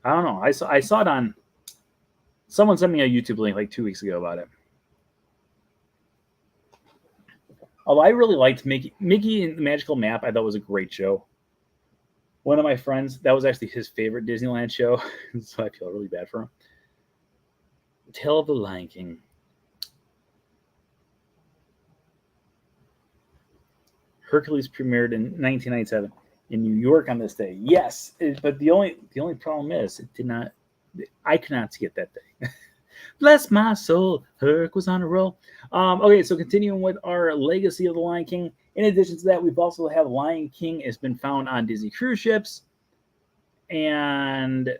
I don't know. I saw it on... Someone sent me a YouTube link like 2 weeks ago about it. Although I really liked Mickey and the Magical Map, I thought was a great show. One of my friends, that was actually his favorite Disneyland show, so I feel really bad for him. Tale of the Lion King. Hercules premiered in 1997 in New York on this day. Yes, but the only problem is it did not. I could not see it that day. Bless my soul, Herc was on a roll. Okay, so continuing with our legacy of the Lion King. In addition to that, we've also had Lion King has been found on Disney cruise ships. And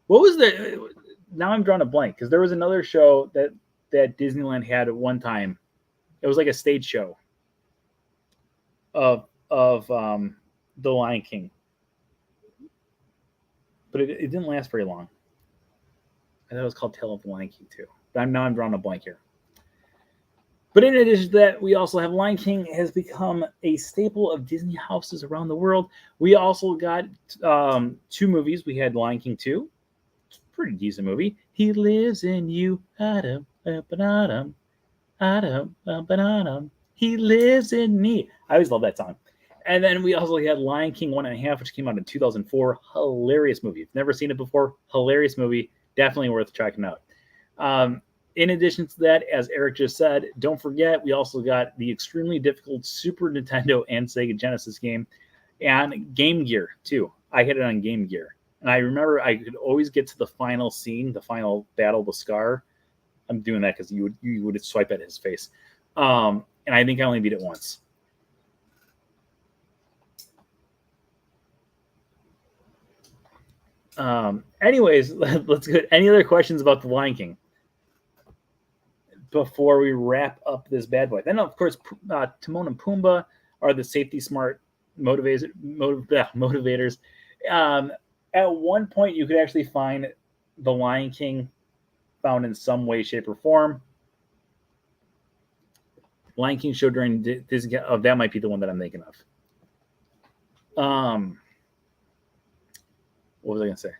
what was the? Now I'm drawing a blank because there was another show that Disneyland had at one time. It was like a stage show of the Lion King, but it didn't last very long. I thought it was called Tale of the Lion King too. Now I'm drawing a blank here. But in addition to that, we also have Lion King has become a staple of Disney houses around the world. We also got 2 movies. We had Lion King 2. It's pretty decent movie. He lives in you. Adam, Adam, Adam, Adam. He lives in me. I always love that song. And then we also had Lion King 1.5, which came out in 2004. Hilarious movie. If you've never seen it before, hilarious movie. Definitely worth checking out. In addition to that, as Eric just said, don't forget, we also got the extremely difficult Super Nintendo and Sega Genesis game and Game Gear, too. I had it on Game Gear. And I remember I could always get to the final scene, the final battle with Scar. I'm doing that because you would swipe at his face. And I think I only beat it once. Anyways, let's go. Any other questions about the Lion King before we wrap up this bad boy? Then, of course, Timon and Pumbaa are the safety smart motivators. At one point, you could actually find the Lion King found in some way, shape, or form. Lion King show during Disney. Oh, that might be the one that I'm thinking of. What was I going to say?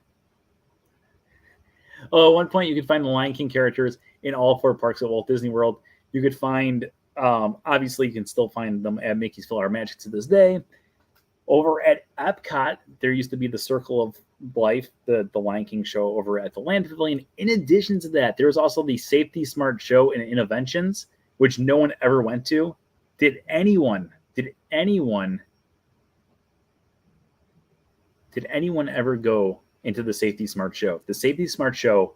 Oh, at one point, you could find the Lion King characters in all 4 parks at Walt Disney World. You could find, obviously, you can still find them at Mickey's Philhar Magic to this day. Over at Epcot, there used to be the Circle of Life, the Lion King show over at the Land Pavilion. In addition to that, there was also the Safety Smart show in Innoventions, which no one ever went to. Did anyone ever go into the Safety Smart show? The Safety Smart show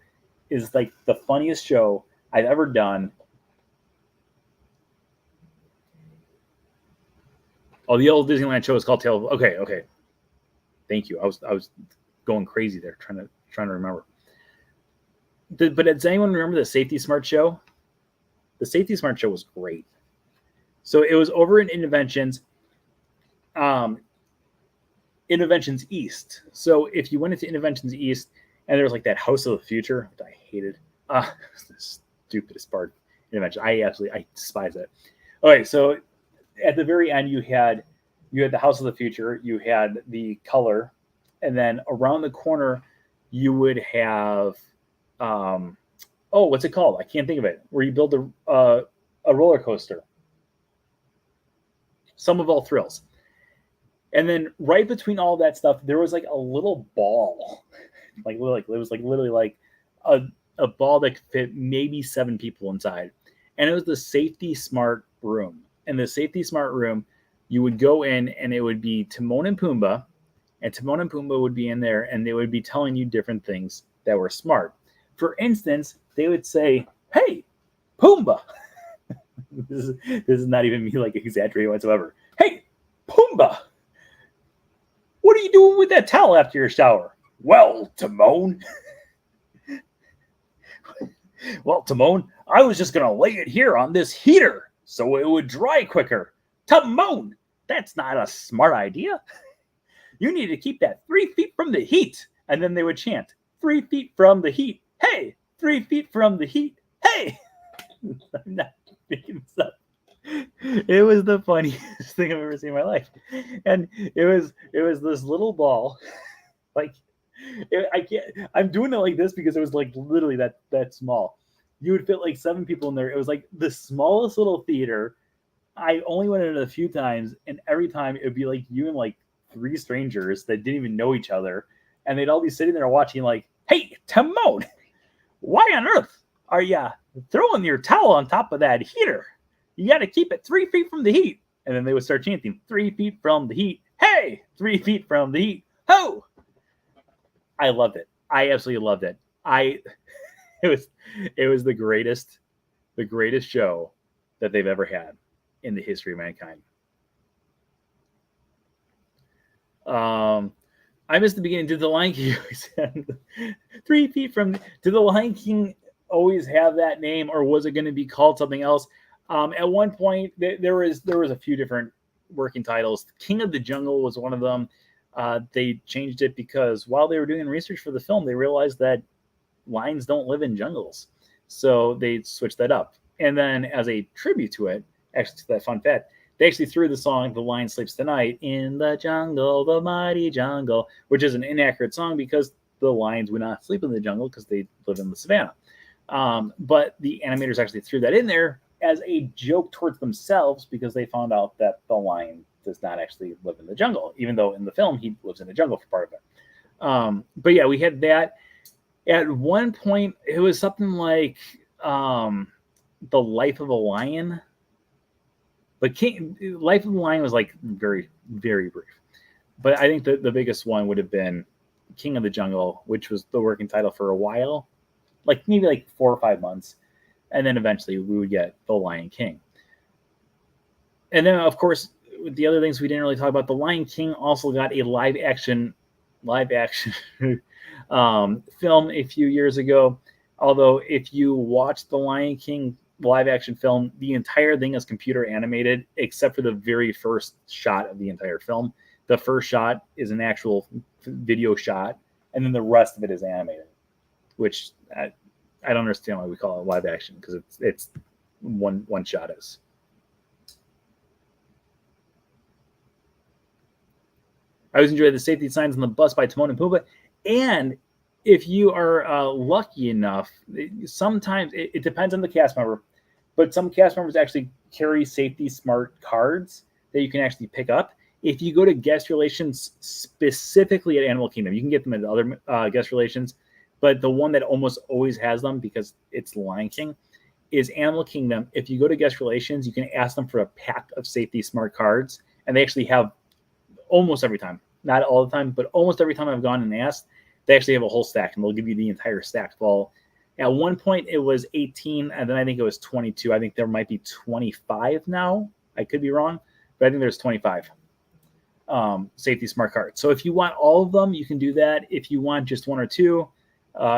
is like the funniest show I've ever done. Oh, the old Disneyland show is called Tale of... Okay. Thank you. I was going crazy there trying to remember. But does anyone remember the Safety Smart show? The Safety Smart show was great. So it was over in Innoventions. Innoventions East. So if you went into Innoventions East and there was like that House of the Future, which I hated. The stupidest part of Innoventions. I despise it. Okay, so at the very end you had the House of the Future, you had the Color, and then around the corner you would have what's it called? I can't think of it. Where you build a roller coaster. Some of All Thrills. And then right between all that stuff, there was like a little ball. It was like literally like a ball that could fit maybe 7 people inside. And it was the Safety Smart room. And the Safety Smart room, you would go in and it would be Timon and Pumbaa. And Timon and Pumbaa would be in there and they would be telling you different things that were smart. For instance, they would say, "Hey, Pumbaa." This is not even me like exaggerating whatsoever. "Hey, Pumbaa, what are you doing with that towel after your shower?" "Well, Timon." "Well, Timon, I was just going to lay it here on this heater so it would dry quicker." "Timon, that's not a smart idea. You need to keep that 3 feet from the heat." And then they would chant, 3 feet from the heat. Hey, 3 feet from the heat. Hey. I'm not making this up. It was the funniest thing I've ever seen in my life. And it was this little ball. I'm doing it like this because it was like literally that small. You would fit like 7 people in there. It was like the smallest little theater. I only went in it a few times, and every time it would be like you and like 3 strangers that didn't even know each other, and they'd all be sitting there watching like, "Hey, Timon, why on earth are you throwing your towel on top of that heater? You got to keep it 3 feet from the heat." And then they would start chanting, 3 feet from the heat. Hey, 3 feet from the heat. Ho! I loved it. I absolutely loved it. It was the greatest show that they've ever had in the history of mankind. I missed the beginning. Did the Lion King 3 feet from? Did the Lion King always have that name, or was it going to be called something else? At one point, there was a few different working titles. King of the Jungle was one of them. They changed it because while they were doing research for the film, they realized that lions don't live in jungles, so they switched that up. And then, as a tribute to it, actually to that fun fact, they actually threw the song "The Lion Sleeps Tonight" in the jungle, the mighty jungle, which is an inaccurate song because the lions would not sleep in the jungle because they live in the savannah. But the animators actually threw that in there as a joke towards themselves because they found out that the lion does not actually live in the jungle, even though in the film he lives in the jungle for part of it. But yeah, we had that. At one point, it was something like The Life of a Lion. But Life of a Lion was like very, very brief. But I think the biggest one would have been King of the Jungle, which was the working title for a while, like maybe like 4 or 5 months. And then eventually we would get The Lion King. And then, of course, the other things we didn't really talk about, The Lion King also got a live action film a few years ago. Although if you watch The Lion King live action film, the entire thing is computer animated except for the very first shot of the entire film. The first shot is an actual video shot, and then the rest of it is animated, which I don't understand why we call it live action, because it's one shot is. I always enjoy the safety signs on the bus by Timon and Pumbaa. And if you are lucky enough, sometimes it depends on the cast member, but some cast members actually carry safety smart cards that you can actually pick up. If you go to guest relations specifically at Animal Kingdom, you can get them at other guest relations, but the one that almost always has them because it's Lion King is Animal Kingdom. If you go to guest relations, you can ask them for a pack of safety smart cards, and they actually have almost every time, not all the time, but almost every time I've gone and asked, they actually have a whole stack, and they'll give you the entire stack. Well, at one point it was 18, and then I think it was 22. I think there might be 25 now. I could be wrong, but I think there's 25 safety smart cards. So if you want all of them, you can do that. If you want just one or two,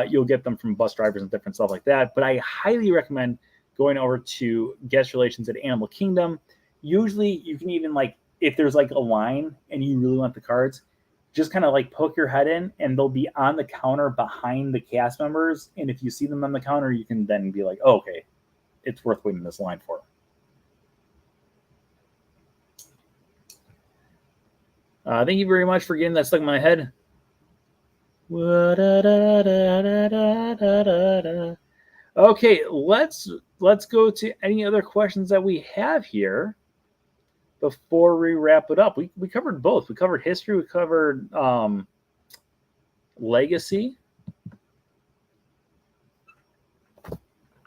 you'll get them from bus drivers and different stuff like that. But I highly recommend going over to guest relations at Animal Kingdom. Usually you can even, like, if there's like a line and you really want the cards, just kind of like poke your head in, and they'll be on the counter behind the cast members. And if you see them on the counter, you can then be like, oh, okay, it's worth waiting this line for. Thank you very much for getting that stuck in my head. Okay, let's go to any other questions that we have here before we wrap it up. We covered both. We covered history. We covered legacy.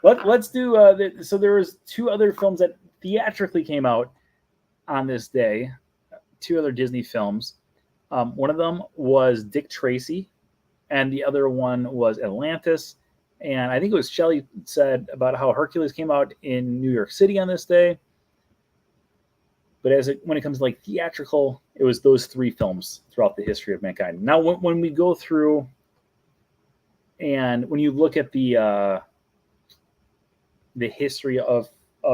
Let's do. So there was 2 other films that theatrically came out on this day. 2 other Disney films. One of them was Dick Tracy, and the other one was Atlantis. And I think it was Shelley said about how Hercules came out in New York City on this day. But when it comes to like theatrical, it was those 3 films throughout the history of mankind. Now, when we go through and when you look at the history of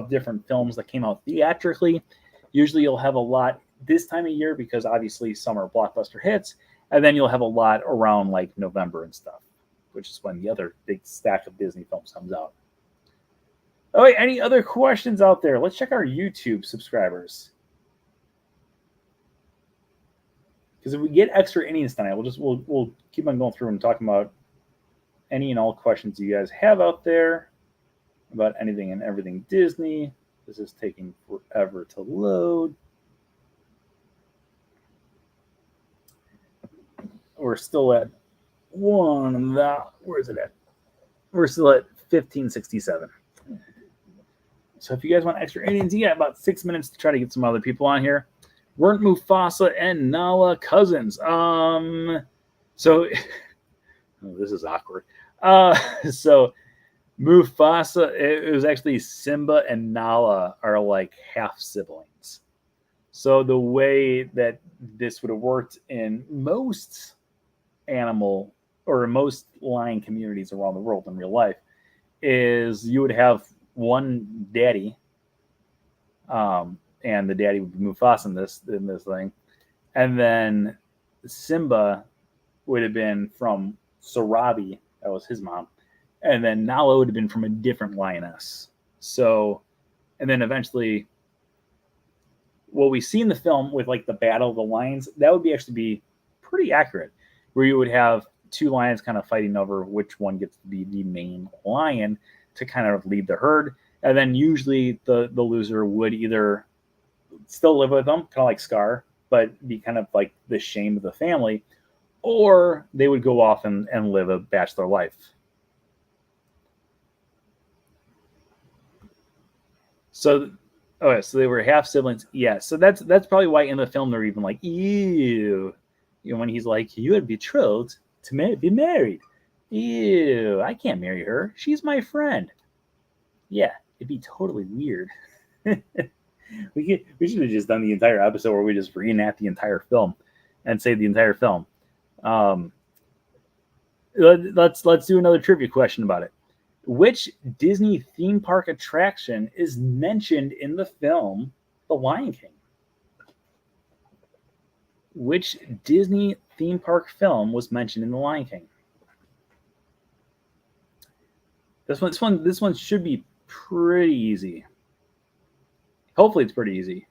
different films that came out theatrically, usually you'll have a lot this time of year because obviously summer blockbuster hits, and then you'll have a lot around like November and stuff, which is when the other big stack of Disney films comes out. Oh, wait, any other questions out there? Let's check our YouTube subscribers. Because if we get extra innings tonight, we'll keep on going through and talking about any and all questions you guys have out there about anything and everything Disney. This is taking forever to load. We're still at where is it at? We're still at 1567. So if you guys want extra innings, you got about 6 minutes to try to get some other people on here. Weren't Mufasa and Nala cousins? So oh, this is awkward. So Mufasa, it was actually Simba and Nala are like half siblings. So the way that this would have worked in most animal or most lion communities around the world in real life is you would have one daddy, and the daddy would be Mufasa in this thing, and then Simba would have been from Sarabi, that was his mom, and then Nala would have been from a different lioness. So, and then eventually, what we see in the film with like the Battle of the Lions, that would be actually be pretty accurate, where you would have two lions kind of fighting over which one gets to be the main lion to kind of lead the herd. And then usually the loser would either still live with them, kind of like Scar, but be kind of like the shame of the family, or they would go off and live a bachelor life. So, okay, so they were half siblings. Yeah, so that's probably why in the film they're even like, ew. You know, when he's like, you had betrothed to be married. Ew, I can't marry her. She's my friend. Yeah, it'd be totally weird. We should have just done the entire episode where we just reenact the entire film and say the entire film. Let's do another trivia question about it. Which Disney theme park attraction is mentioned in the film The Lion King? Which Disney theme park film was mentioned in The Lion King? This one should be pretty easy. Hopefully it's pretty easy.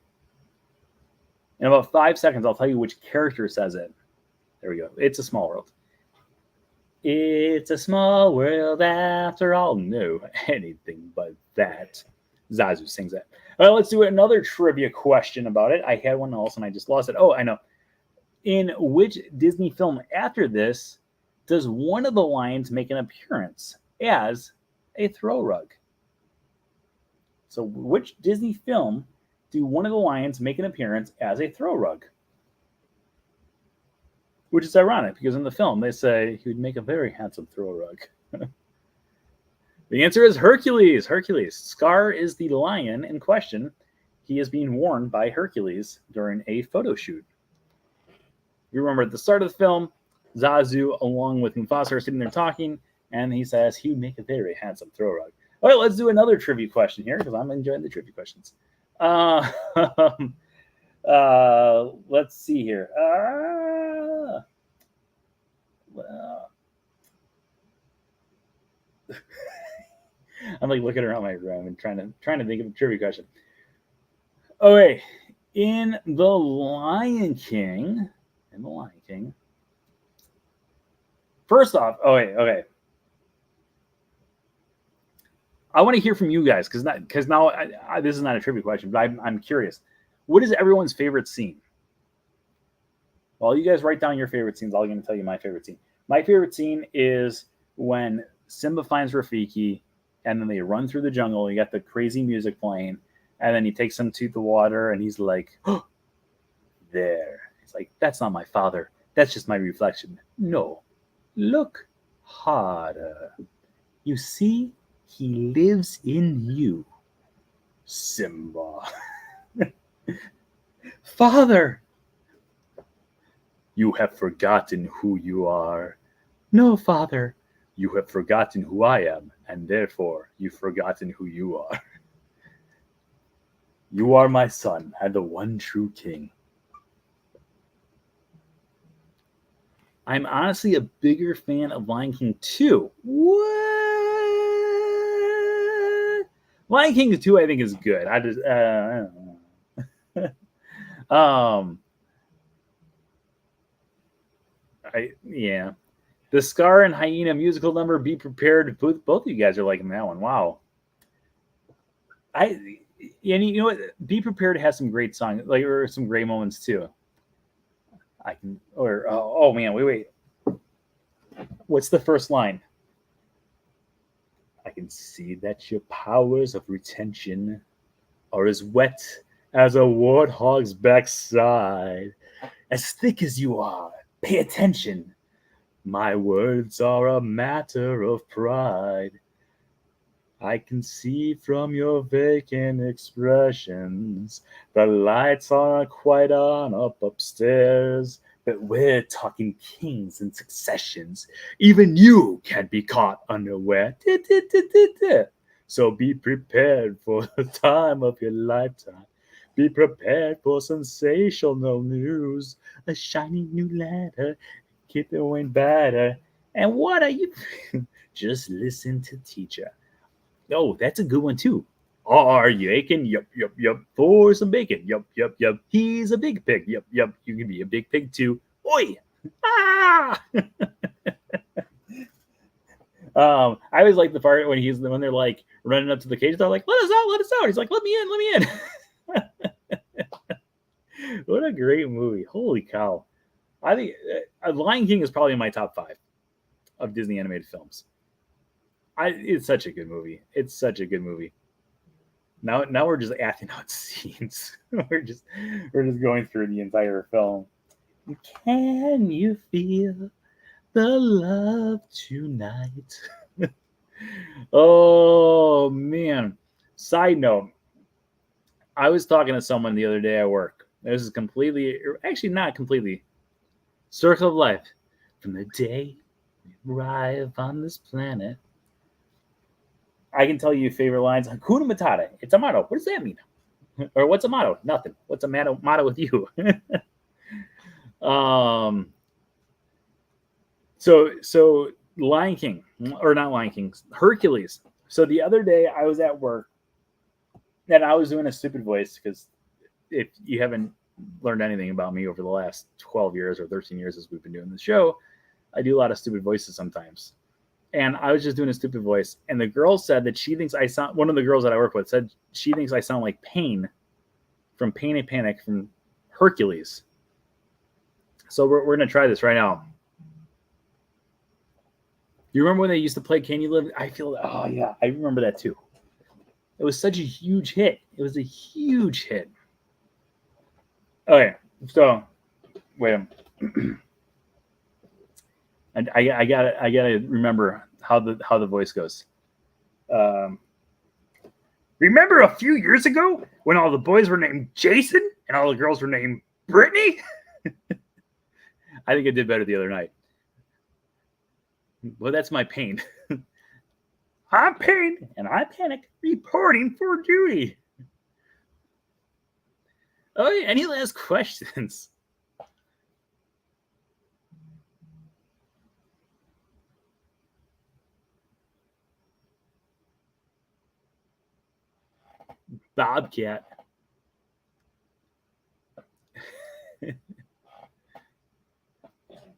In about 5 seconds, I'll tell you which character says it. There we go. It's a Small World. It's a small world after all. No, anything but that. Zazu sings that. All right, let's do another trivia question about it. I had one else and I just lost it. Oh, I know. In which Disney film after this does one of the lions make an appearance as a throw rug? So which Disney film do one of the lions make an appearance as a throw rug? Which is ironic because in the film they say he would make a very handsome throw rug. The answer is Hercules. Hercules. Scar is the lion in question. He is being worn by Hercules during a photo shoot. You remember at the start of the film, Zazu along with Mufasa are sitting there talking, and he says he would make a very handsome throw rug. All right, let's do another trivia question here because I'm enjoying the trivia questions. Let's see here. I'm like looking around my room and trying to think of a trivia question. Okay, in The Lion King. First off, okay. I want to hear from you guys because now this is not a trivia question, but I'm curious. What is everyone's favorite scene? While you guys write down your favorite scenes, I'm going to tell you my favorite scene. My favorite scene is when Simba finds Rafiki, and then they run through the jungle. You got the crazy music playing, and then he takes him to the water, and he's like, oh, there. It's like, that's not my father. That's just my reflection. No, look harder. You see, he lives in you, Simba. Father! You have forgotten who you are. No, Father. You have forgotten who I am, and therefore you've forgotten who you are. You are my son and the one true king. I'm honestly a bigger fan of Lion King 2. What? Lion King 2 I think is good. I don't know. Yeah. The Scar and Hyena musical number, Be Prepared. Both of you guys are liking that one. Wow. And you know what? Be Prepared has some great songs, or some great moments too. Oh man, wait. What's the first line? I can see that your powers of retention are as wet as a warthog's backside. As thick as you are, pay attention. My words are a matter of pride. I can see from your vacant expressions the lights aren't quite on up upstairs, but we're talking kings and successions. Even you can't be caught unaware. So be prepared for the time of your lifetime. Be prepared for sensational news. A shiny new ladder. Keep it going better. And what are you? Just listen to teacher. Oh, that's a good one too. Are you aching? Yup. For some bacon. Yup. He's a big pig. Yup. You can be a big pig too. Oi! Ah! I always like the part when they're like running up to the cage. They're like, let us out. He's like, let me in. What a great movie. Holy cow. I think Lion King is probably in my top 5 of Disney animated films. It's such a good movie. It's such a good movie. Now we're just acting out scenes. we're just going through the entire film. Can you feel the love tonight? Oh man. Side note, I was talking to someone the other day at work. This is actually not completely. Circle of life. From the day we arrive on this planet. I can tell you favorite lines. Hakuna Matata. It's a motto. What does that mean? Or what's a motto? Nothing. What's a motto with you? So Lion King, or not Lion King, Hercules. So the other day I was at work and I was doing a stupid voice because if you haven't learned anything about me over the last 12 years or 13 years as we've been doing the show, I do a lot of stupid voices sometimes. And I was just doing a stupid voice. And the girl said that she thinks I sound, one of the girls that I work with said she thinks I sound like Pain from Pain and Panic from Hercules. So we're going to try this right now. You remember when they used to play Can You Live? Oh yeah, I remember that too. It was such a huge hit. It was a huge hit. Okay, so wait a minute. I gotta remember how the voice goes. Remember a few years ago when all the boys were named Jason and all the girls were named Brittany? I think I did better the other night. Well, that's my Pain. I'm Pain and I Panic, reporting for duty. Oh, yeah, any last questions? Bobcat.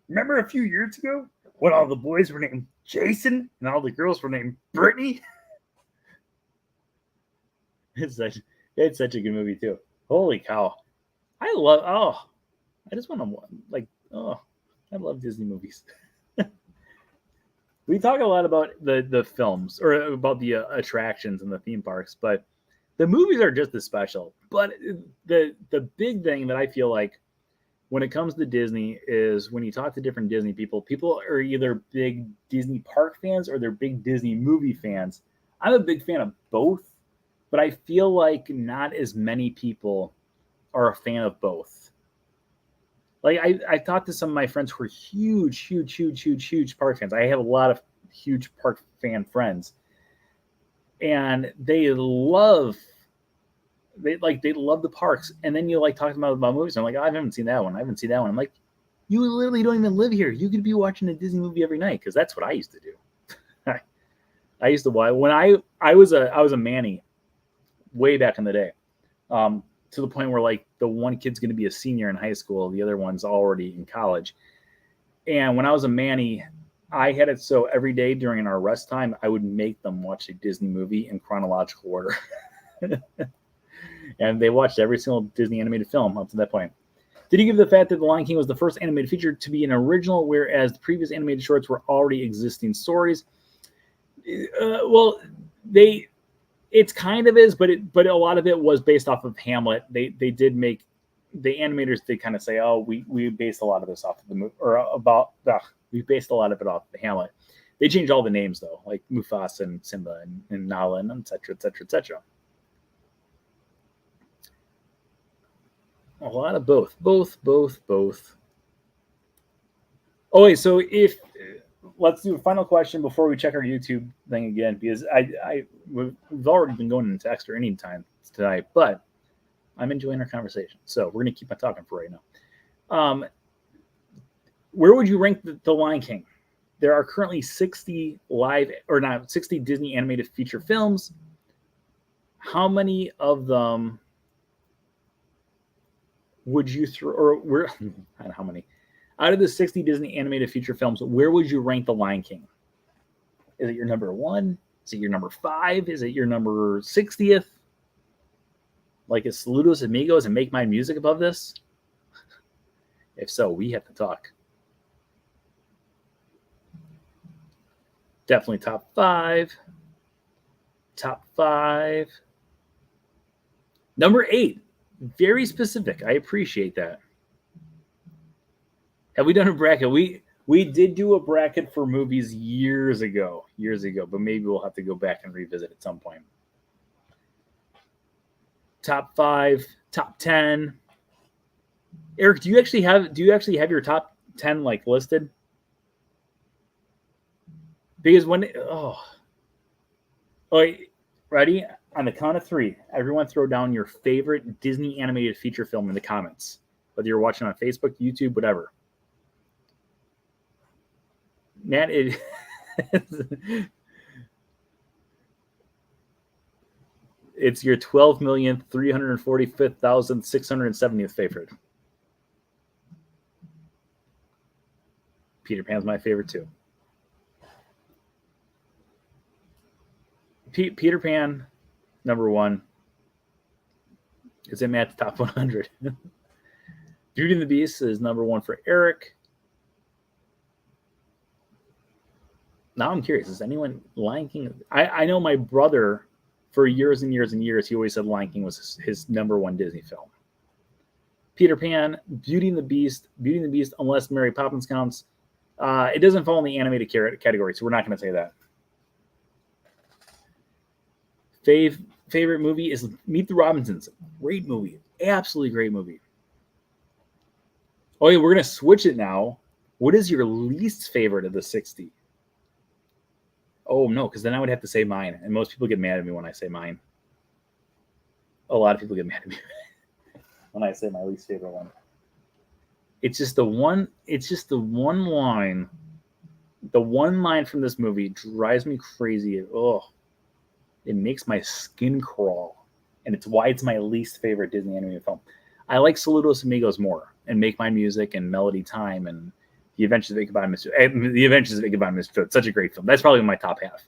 Remember a few years ago when all the boys were named Jason and all the girls were named Brittany? It's such a good movie too. Holy cow. I just want to I love Disney movies. We talk a lot about the films or about the attractions and the theme parks, but the movies are just as special. But the big thing that I feel like when it comes to Disney is when you talk to different Disney people are either big Disney park fans or they're big Disney movie fans. I'm a big fan of both, but I feel like not as many people are a fan of both. Like I talked to some of my friends who are huge park fans. I have a lot of huge park fan friends, and they love the parks. And then you like talking about movies. I'm like, I haven't seen that one. I'm like, you literally don't even live here. You could be watching a Disney movie every night because that's what I used to do. I used to watch when I was a Manny way back in the day. To the point where like the one kid's going to be a senior in high school, the other one's already in college. And when I was a Manny, I had it so every day during our rest time, I would make them watch a Disney movie in chronological order. And they watched every single Disney animated film up to that point. Did you give the fact that The Lion King was the first animated feature to be an original, whereas the previous animated shorts were already existing stories? Well, it's kind of is, but a lot of it was based off of Hamlet. They did make the animators did kind of say, oh, we based a lot of this off of the movie we based a lot of it off of Hamlet. They changed all the names though, like Mufasa and Simba and Nala and etc. A lot of both. Oh wait, so let's do a final question before we check our YouTube thing again, because we've already been going into extra inning time tonight, but I'm enjoying our conversation, so we're gonna keep on talking for right now. Where would you rank the Lion King? There are currently 60 Disney animated feature films. How many of them would you how many? Out of the 60 Disney animated feature films, where would you rank The Lion King? Is it your number 1? Is it your number 5? Is it your number 60th? Like, is Saludos Amigos and Make My Music above this? If so, we have to talk. Definitely top 5. Top 5. Number 8. Very specific. I appreciate that. Have we done a bracket? We did do a bracket for movies years ago, but maybe we'll have to go back and revisit at some point. Top 5, top 10. Eric, do you actually have your top 10 like listed? Because ready? On the count of 3, everyone throw down your favorite Disney animated feature film in the comments. Whether you're watching on Facebook, YouTube, whatever. Nat, it's your 12,345,670th favorite. Peter Pan's my favorite too. Peter Pan, number 1. Is in Matt's top 100. Beauty and the Beast is number 1 for Eric. Now I'm curious, is anyone Lion King? I know my brother, for years and years and years, he always said Lion King was his number 1 Disney film. Peter Pan, Beauty and the Beast, unless Mary Poppins counts. It doesn't fall in the animated category, so we're not going to say that. Favorite movie is Meet the Robinsons. Great movie. Absolutely great movie. Oh, yeah, we're going to switch it now. What is your least favorite of the 60? Oh, no, because then I would have to say mine. And most people get mad at me when I say mine. A lot of people get mad at me when I say my least favorite one. It's just the one line. The one line from this movie drives me crazy. Oh, it makes my skin crawl. And it's why it's my least favorite Disney animated film. I like Saludos Amigos more, and Make My Music, and Melody Time, and The Adventures of Ichabod Mr. Toad. Such a great film. That's probably my top half.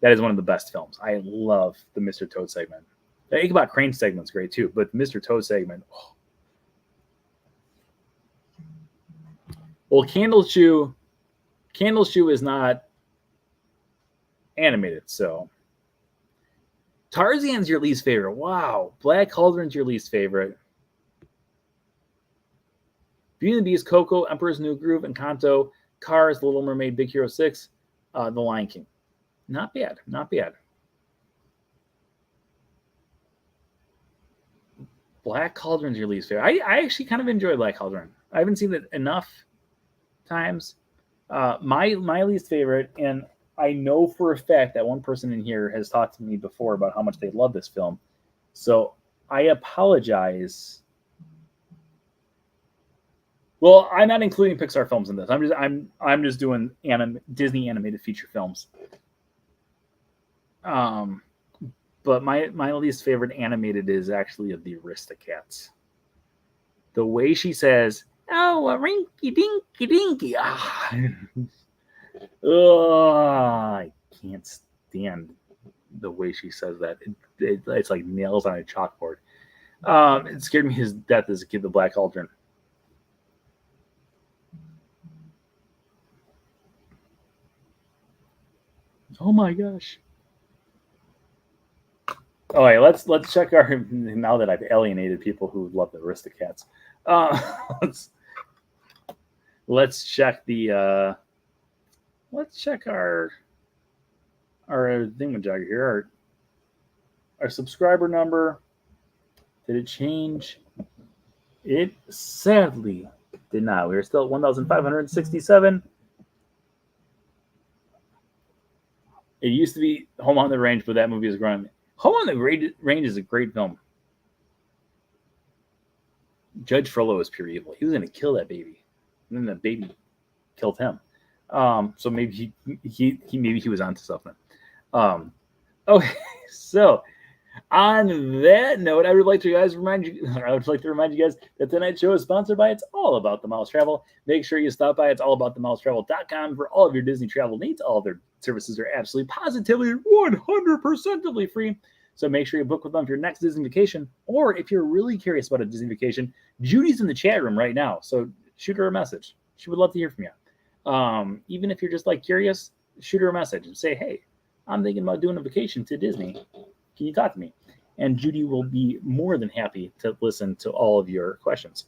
That is one of the best films. I love the Mr. Toad segment. The Ichabod Crane segment's great too, but the Mr. Toad segment. Oh. Well, Candle Shoe is not animated, so Tarzan's your least favorite. Wow. Black Cauldron's your least favorite. Beauty and the Beast, Coco, Emperor's New Groove, Encanto, Cars, Little Mermaid, Big Hero 6, The Lion King. Not bad. Black Cauldron's your least favorite. I actually kind of enjoy Black Cauldron. I haven't seen it enough times. My least favorite, and I know for a fact that one person in here has talked to me before about how much they love this film. So I apologize. Well, I'm not including Pixar films in this. I'm just doing Disney animated feature films. But my least favorite animated is actually of the Aristocats. The way she says, "Oh, a rinky dinky dinky," I can't stand the way she says that. It's like nails on a chalkboard. It scared me to death as a kid. The Black Cauldron. Oh my gosh. All right, let's check our, now that I've alienated people who love the Aristocats. Let's check the let's check our thingamajigger here. Our subscriber number. Did it change? It sadly did not. We are still at 1,567. It used to be Home on the Range, but that movie is growing. Home on the Range is a great film. Judge Frollo is pure evil. He was going to kill that baby, and then the baby killed him. So maybe he was onto something. Okay, so on that note, I would like to remind you guys that tonight's show is sponsored by It's All About the Mouse Travel. Make sure you stop by It's All About the Mouse Travel.com for all of your Disney travel needs, all of their services are absolutely positively 100% free. So make sure you book with them for your next Disney vacation. Or if you're really curious about a Disney vacation, Judy's in the chat room right now. So shoot her a message. She would love to hear from you. Even if you're just like curious, shoot her a message and say, hey, I'm thinking about doing a vacation to Disney. Can you talk to me? And Judy will be more than happy to listen to all of your questions.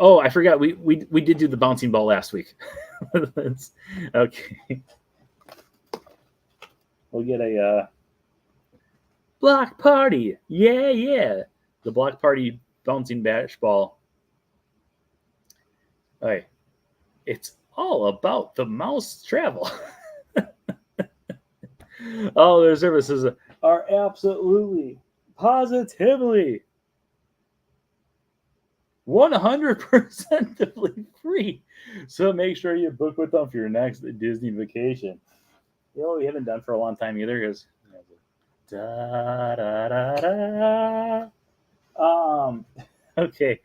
Oh, I forgot. We did do the bouncing ball last week. Okay. We'll get a block party. Yeah. The block party bouncing bash ball. All right. It's all about the mouse travel. All their services are absolutely, positively 100% free. So make sure you book with them for your next Disney vacation. You know what we haven't done for a long time either is da da da da. Okay.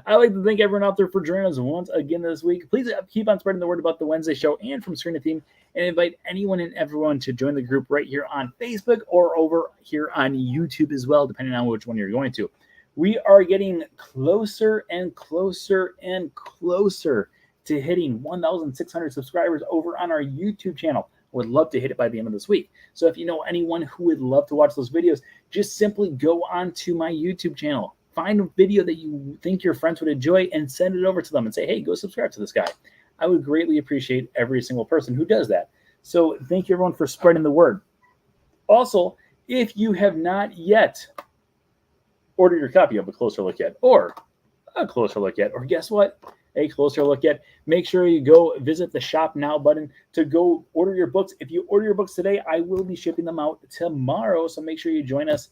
I'd like to thank everyone out there for joining us once again this week. Please keep on spreading the word about the Wednesday show and from Screen to Theme, and invite anyone and everyone to join the group right here on Facebook or over here on YouTube as well, depending on which one you're going to. We are getting closer and closer and closer to hitting 1,600 subscribers over on our YouTube channel. Would love to hit it by the end of this week. So if you know anyone who would love to watch those videos, just simply go on to my YouTube channel. Find a video that you think your friends would enjoy and send it over to them and say, hey, go subscribe to this guy. I would greatly appreciate every single person who does that. So thank you, everyone, for spreading the word. Also, if you have not yet ordered your copy of A Closer Look At, or A Closer Look At, or guess what? A Closer Look At, make sure you go visit the Shop Now button to go order your books. If you order your books today, I will be shipping them out tomorrow. So make sure you join us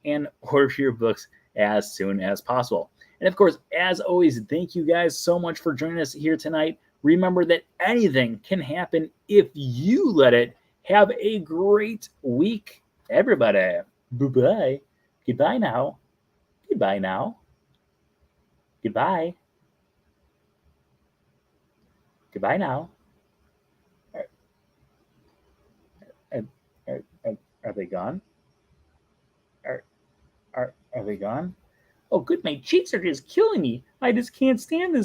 and order your books as soon as possible. And of course, as always, thank you guys so much for joining us here tonight. Remember that anything can happen if you let it. Have a great week, everybody. Bye-bye. Goodbye now. Goodbye now. Goodbye. Goodbye now. Are they gone? Are they gone? Oh, good. My cheeks are just killing me. I just can't stand this.